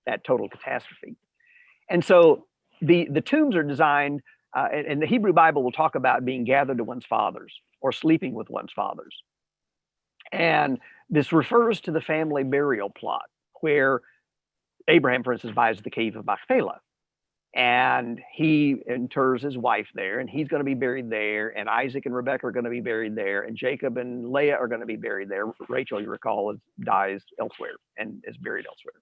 that total catastrophe. And so the tombs are designed, and the Hebrew Bible will talk about being gathered to one's fathers or sleeping with one's fathers. And this refers to the family burial plot where Abraham, for instance, buys the cave of Machpelah. And he inters his wife there, and he's going to be buried there, and Isaac and Rebekah are going to be buried there, and Jacob and Leah are going to be buried there. Rachel, you recall, dies elsewhere and is buried elsewhere.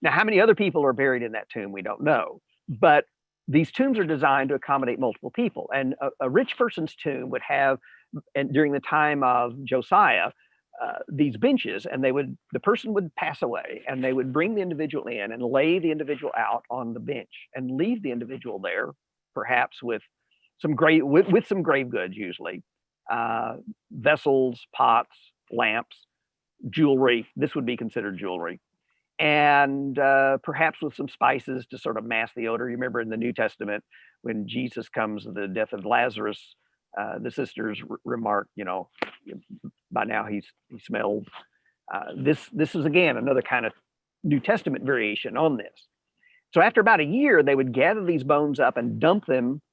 Now, how many other people are buried in that tomb, we don't know. But these tombs are designed to accommodate multiple people. And a rich person's tomb would have, and during the time of Josiah, these benches, and the person would pass away, and they would bring the individual in and lay the individual out on the bench and leave the individual there, perhaps with some grave goods, usually vessels, pots, lamps, jewelry. This would be considered jewelry, and perhaps with some spices to sort of mask the odor. You remember in the New Testament when Jesus comes to the death of Lazarus, the sisters remark, by now he smelled. This is again another kind of New Testament variation on this. So after about a year, they would gather these bones up and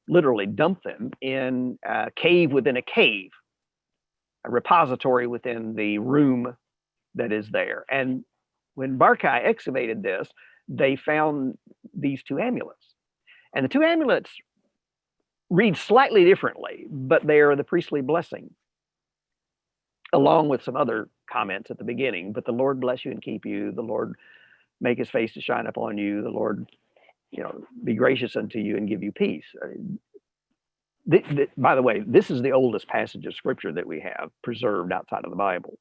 literally dump them in a cave within a cave, a repository within the room that is there. And when Barkai excavated this, they found these two amulets. And the two amulets read slightly differently, but they are the priestly blessing, along with some other comments at the beginning. But the Lord bless you and keep you. The Lord make his face to shine upon you. The Lord, be gracious unto you and give you peace. By the way, this is the oldest passage of scripture that we have preserved outside of the Bible.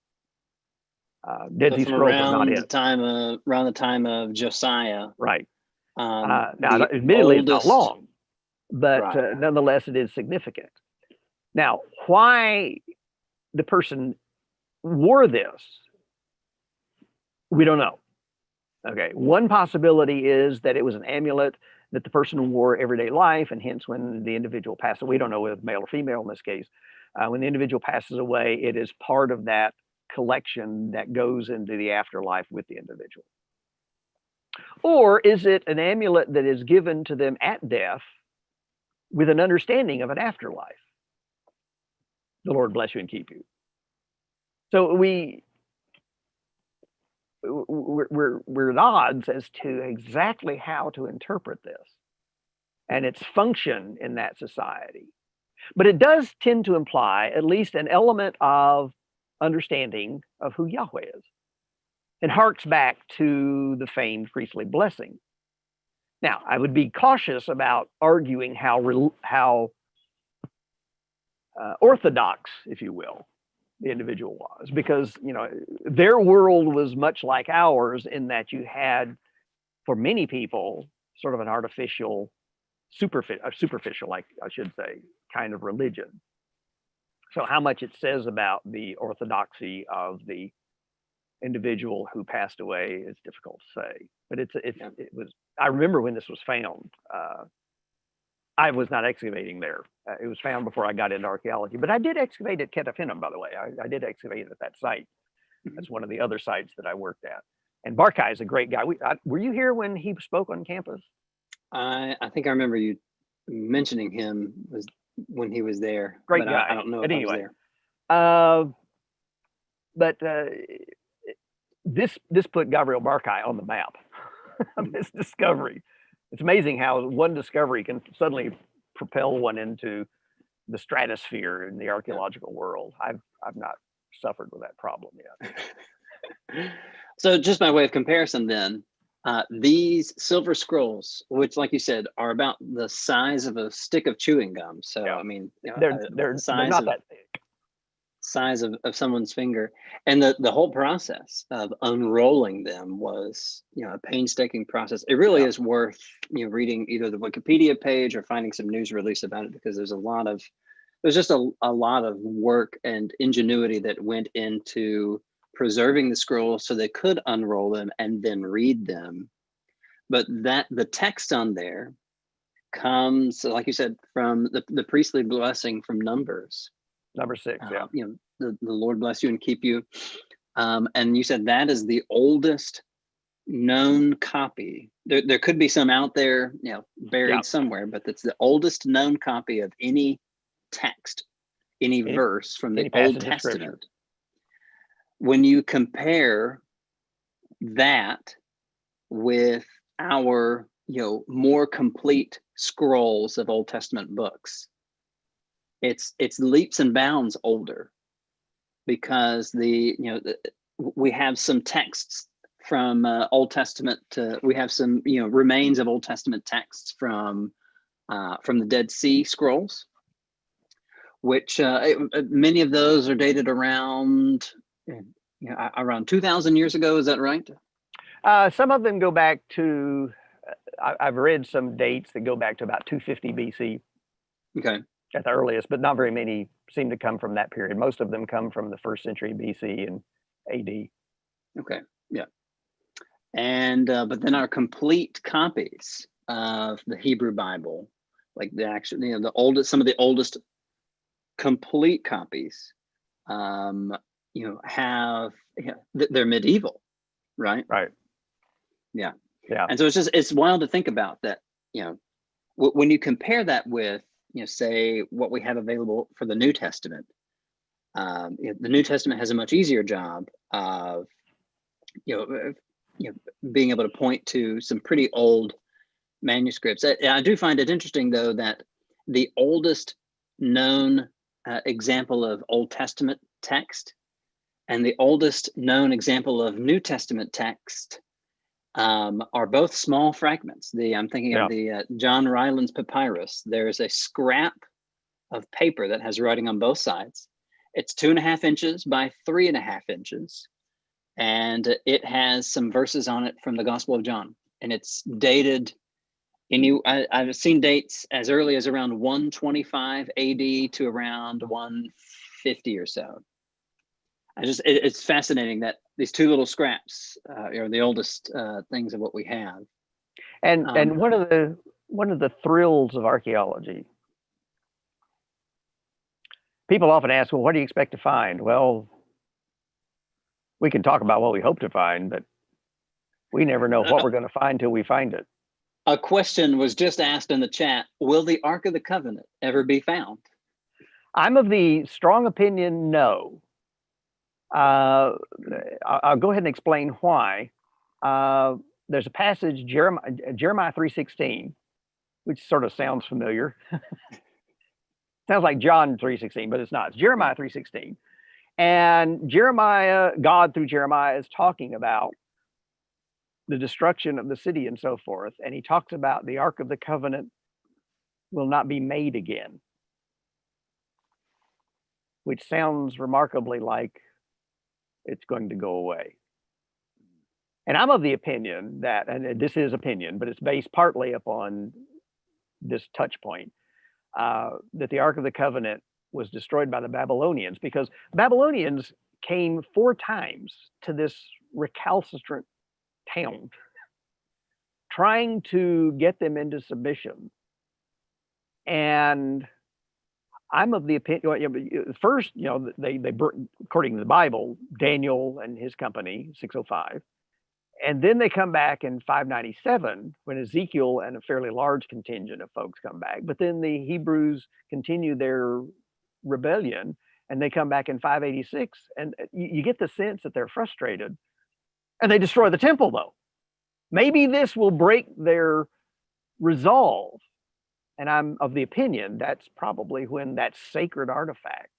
Dead Sea Scrolls are not it. Around the time of Josiah. Right. Now, admittedly, it's not long, but nonetheless, it is significant. Now, why the person wore this, we don't know. Okay, one possibility is that it was an amulet that the person wore everyday life, and hence when the individual passes, we don't know whether male or female in this case, when the individual passes away, it is part of that collection that goes into the afterlife with the individual. Or is it an amulet that is given to them at death with an understanding of an afterlife? The Lord bless you and keep you. So we're at odds as to exactly how to interpret this and its function in that society. But it does tend to imply at least an element of understanding of who Yahweh is, and harks back to the famed priestly blessing. Now, I would be cautious about arguing how orthodox, if you will, the individual was, because their world was much like ours in that you had, for many people, sort of an artificial, superficial, like I should say, kind of religion. So how much it says about the orthodoxy of the individual who passed away is difficult to say. But it was. I remember when this was found. I was not excavating there. It was found before I got into archaeology, but I did excavate at Ketaphinum, by the way. I did excavate at that site. That's one of the other sites that I worked at. And Barkai is a great guy. Were you here when he spoke on campus? I think I remember you mentioning him was when he was there. Great but guy. I don't know if anyway, I was there. This put Gabriel Barkai on the map. This discovery. It's amazing how one discovery can suddenly propel one into the stratosphere in the archaeological world. I've not suffered with that problem yet. So just by way of comparison then, these silver scrolls, which like you said, are about the size of a stick of chewing gum. So Yeah. I mean, They're not that thick. Size of someone's finger, and the whole process of unrolling them was a painstaking process. It really is worth reading either the Wikipedia page or finding some news release about it, because there's just a lot of work and ingenuity that went into preserving the scrolls so they could unroll them and then read them. But that the text on there comes, like you said, from the priestly blessing from Numbers. Number 6, yeah. The Lord bless you and keep you. And you said that is the oldest known copy. There could be some out there, buried somewhere, but that's the oldest known copy of any text, any verse from the Old Testament. When you compare that with our, more complete scrolls of Old Testament books, it's leaps and bounds older, because we have some texts from Old Testament. We have some remains of Old Testament texts from the Dead Sea Scrolls, which many of those are dated around 2,000 years ago. Is that right? Some of them go back to. I've read some dates that go back to about 250 BC. Okay. At the earliest, but not very many seem to come from that period. Most of them come from the 1st century BC and AD. Okay, yeah. And but then our complete copies of the Hebrew Bible, like the actual, some of the oldest complete copies, they're medieval, right? Right. Yeah. Yeah. And so it's wild to think about that. When you compare that with say what we have available for the New Testament. The New Testament has a much easier job of, being able to point to some pretty old manuscripts. I do find it interesting, though, that the oldest known example of Old Testament text and the oldest known example of New Testament text are both small fragments. I'm thinking of the John Ryland's papyrus. There's a scrap of paper that has writing on both sides. It's 2.5 inches by 3.5 inches, and it has some verses on it from the Gospel of John, and it's dated. I've seen dates as early as around 125 AD to around 150 or so. it's fascinating that these two little scraps are the oldest things of what we have. And one of the thrills of archaeology, people often ask, well, what do you expect to find? Well, we can talk about what we hope to find, but we never know what we're going to find till we find it. A question was just asked in the chat: will the Ark of the Covenant ever be found? I'm of the strong opinion, no. I'll go ahead and explain why. There's a passage, Jeremiah 3:16, which sort of sounds familiar. Sounds like John 3:16, but it's not. It's Jeremiah 3:16. And God through Jeremiah is talking about the destruction of the city and so forth. And he talks about the Ark of the Covenant will not be made again, which sounds remarkably like it's going to go away. And I'm of the opinion that, and this is opinion, but it's based partly upon this touch point, that the Ark of the Covenant was destroyed by the Babylonians, because Babylonians came 4 times to this recalcitrant town, trying to get them into submission. And I'm of the opinion, first, they according to the Bible, Daniel and his company, 605. And then they come back in 597 when Ezekiel and a fairly large contingent of folks come back. But then the Hebrews continue their rebellion and they come back in 586. And you get the sense that they're frustrated and they destroy the temple, though. Maybe this will break their resolve. And I'm of the opinion that's probably when that sacred artifact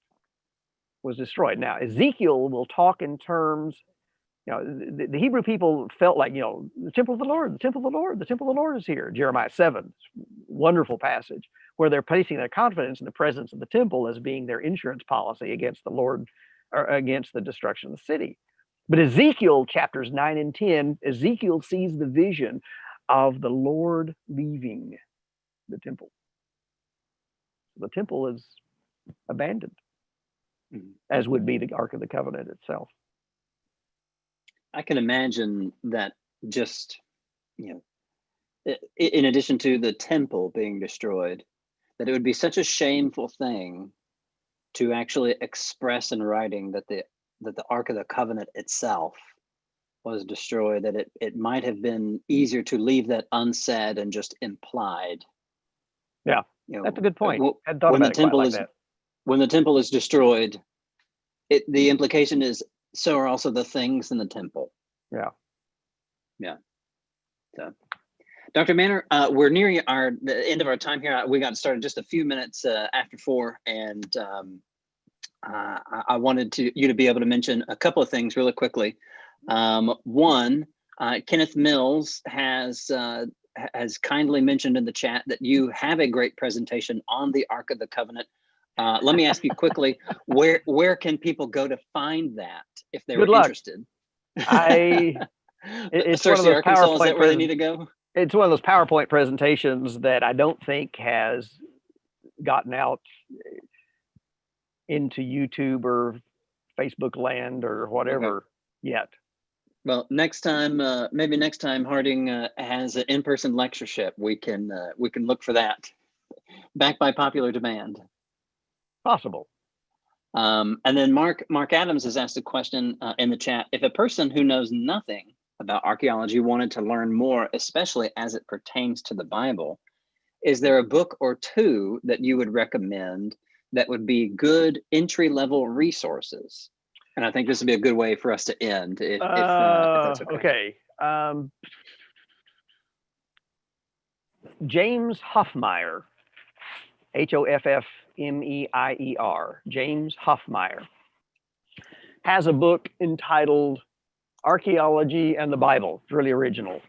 was destroyed. Now, Ezekiel will talk in terms, the Hebrew people felt like, the temple of the Lord, the temple of the Lord, the temple of the Lord is here. Jeremiah 7, wonderful passage where they're placing their confidence in the presence of the temple as being their insurance policy against the Lord or against the destruction of the city. But Ezekiel chapters 9 and 10, Ezekiel sees the vision of the Lord leaving the temple. The temple is abandoned, as would be the Ark of the Covenant itself. I can imagine that just, in addition to the temple being destroyed, that it would be such a shameful thing to actually express in writing that the Ark of the Covenant itself was destroyed, that it might have been easier to leave that unsaid and just implied. Yeah, that's a good point. I hadn't thought when about the it quite temple like is that. when the temple is destroyed, the implication is so are also the things in the temple. Yeah. So, Dr. Manor, we're nearing the end of our time here. We got started just a few minutes after 4, and I wanted you to be able to mention a couple of things really quickly. One, Kenneth Mills has kindly mentioned in the chat that you have a great presentation on the Ark of the Covenant. Let me ask you quickly, where can people go to find that if they were interested? It's Search one of the those Arkansas, is PowerPoint that where they need to go? It's one of those PowerPoint presentations that I don't think has gotten out into YouTube or Facebook land or whatever yet. Well, next time, maybe next time Harding has an in-person lectureship, we can look for that, backed by popular demand. Possible. And then Mark Adams has asked a question in the chat: if a person who knows nothing about archaeology wanted to learn more, especially as it pertains to the Bible, is there a book or two that you would recommend that would be good entry-level resources? And I think this would be a good way for us to end, if that's okay. Okay. James Hoffmeier, Hoffmeier, James Hoffmeier, has a book entitled Archaeology and the Bible. It's really original.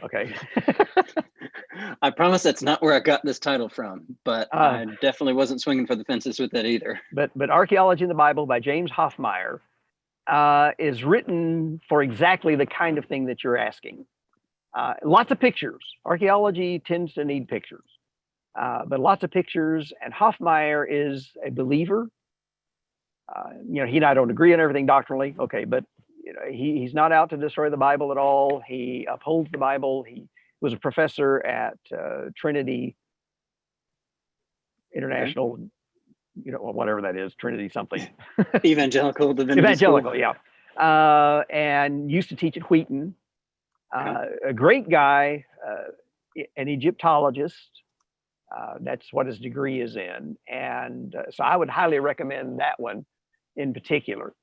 Okay. I promise that's not where I got this title from, but I definitely wasn't swinging for the fences with that either. But Archaeology and the Bible by James Hoffmeier is written for exactly the kind of thing that you're asking. Lots of pictures. Archaeology tends to need pictures, but lots of pictures. And Hoffmeier is a believer he and I don't agree on everything doctrinally. Okay, but he's not out to destroy the Bible at all. He upholds the Bible. He was a professor at Trinity International, whatever that is, Trinity something. Evangelical Divinity Evangelical, School. yeah. And used to teach at Wheaton. A great guy, an Egyptologist. That's what his degree is in. And so I would highly recommend that one in particular.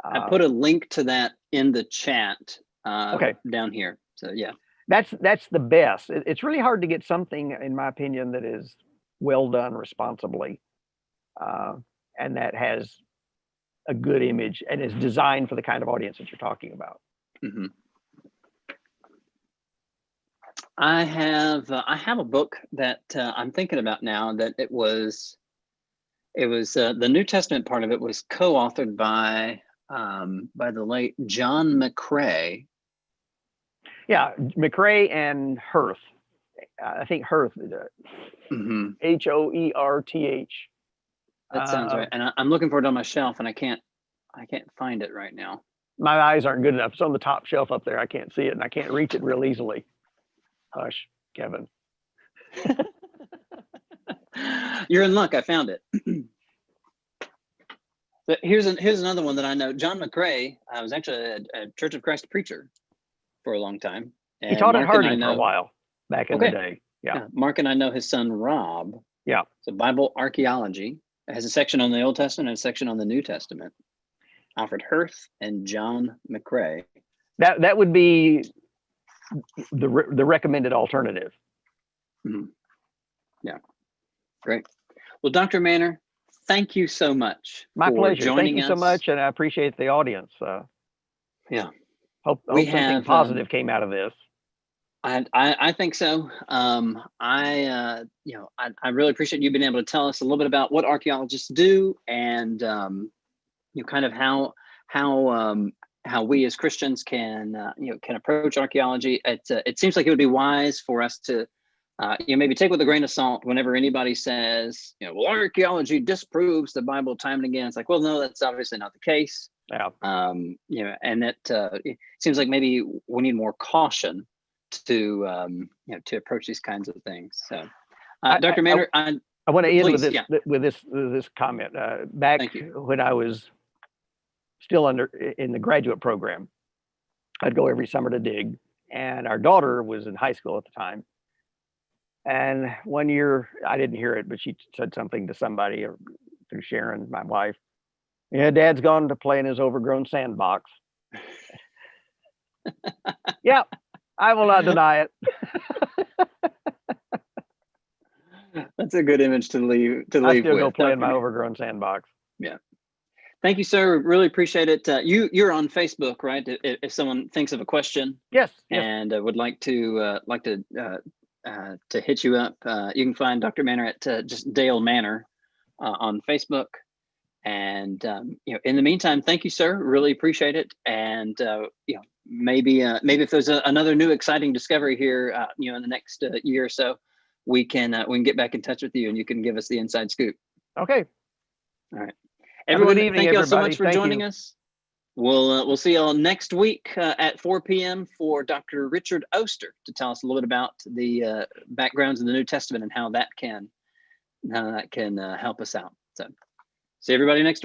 I put a link to that in the chat Okay. down here. So yeah. That's the best. It's really hard to get something, in my opinion, that is well done responsibly, and that has a good image and is designed for the kind of audience that you're talking about. Mm-hmm. I have a book that I'm thinking about now. That it was the New Testament part of it was co-authored by the late John McCrae. Yeah, McCrae and Hirth. I think Hirth, Mm-hmm. Hoerth. That sounds right. And I'm looking for it on my shelf, and I can't find it right now. My eyes aren't good enough. It's on the top shelf up there. I can't see it, and I can't reach it real easily. Hush, Kevin. You're in luck. I found it. But here's another one that I know. John McCrae was actually a Church of Christ preacher for a long time. And He taught at Mark and I Harding for a while back in the day. Yeah. Mark and I know his son Rob. Yeah. So Bible Archaeology. It has a section on the Old Testament and a section on the New Testament. Alfred Hirth and John McCrae. That would be the recommended alternative. Mm-hmm. Yeah. Great. Well, Dr. Manor, thank you so much. My pleasure. Joining Thank you so much, and I appreciate the audience. Yeah. Hope something positive came out of this. I think so. I really appreciate you being able to tell us a little bit about what archaeologists do, and kind of how we as Christians can approach archaeology. It seems like it would be wise for us to maybe take with a grain of salt whenever anybody says, well, archaeology disproves the Bible time and again. It's like, well, no, that's obviously not the case. Yeah. And that it seems like maybe we need more caution to approach these kinds of things. So, Dr. Manor, I want to end with this comment. Back when I was still in the graduate program, I'd go every summer to dig, and our daughter was in high school at the time. And one year, I didn't hear it, but she said something to somebody through Sharon, my wife. Yeah, Dad's gone to play in his overgrown sandbox. Yeah, I will not deny it. That's a good image to leave. I still go play in my overgrown sandbox. Yeah. Thank you, sir. Really appreciate it. You're on Facebook, right? If someone thinks of a question, yes. and would like to hit you up, you can find Dr. Manor at just Dale Manor on Facebook. And in the meantime, thank you, sir. Really appreciate it. And maybe if there's another new exciting discovery here, in the next year or so, we can get back in touch with you, and you can give us the inside scoop. Okay. All right. Everyone, good evening, thank you all so everybody. much for joining us. We'll see you all next week at 4 p.m. for Dr. Richard Oster to tell us a little bit about the backgrounds in the New Testament and how that can help us out. So, see everybody next week.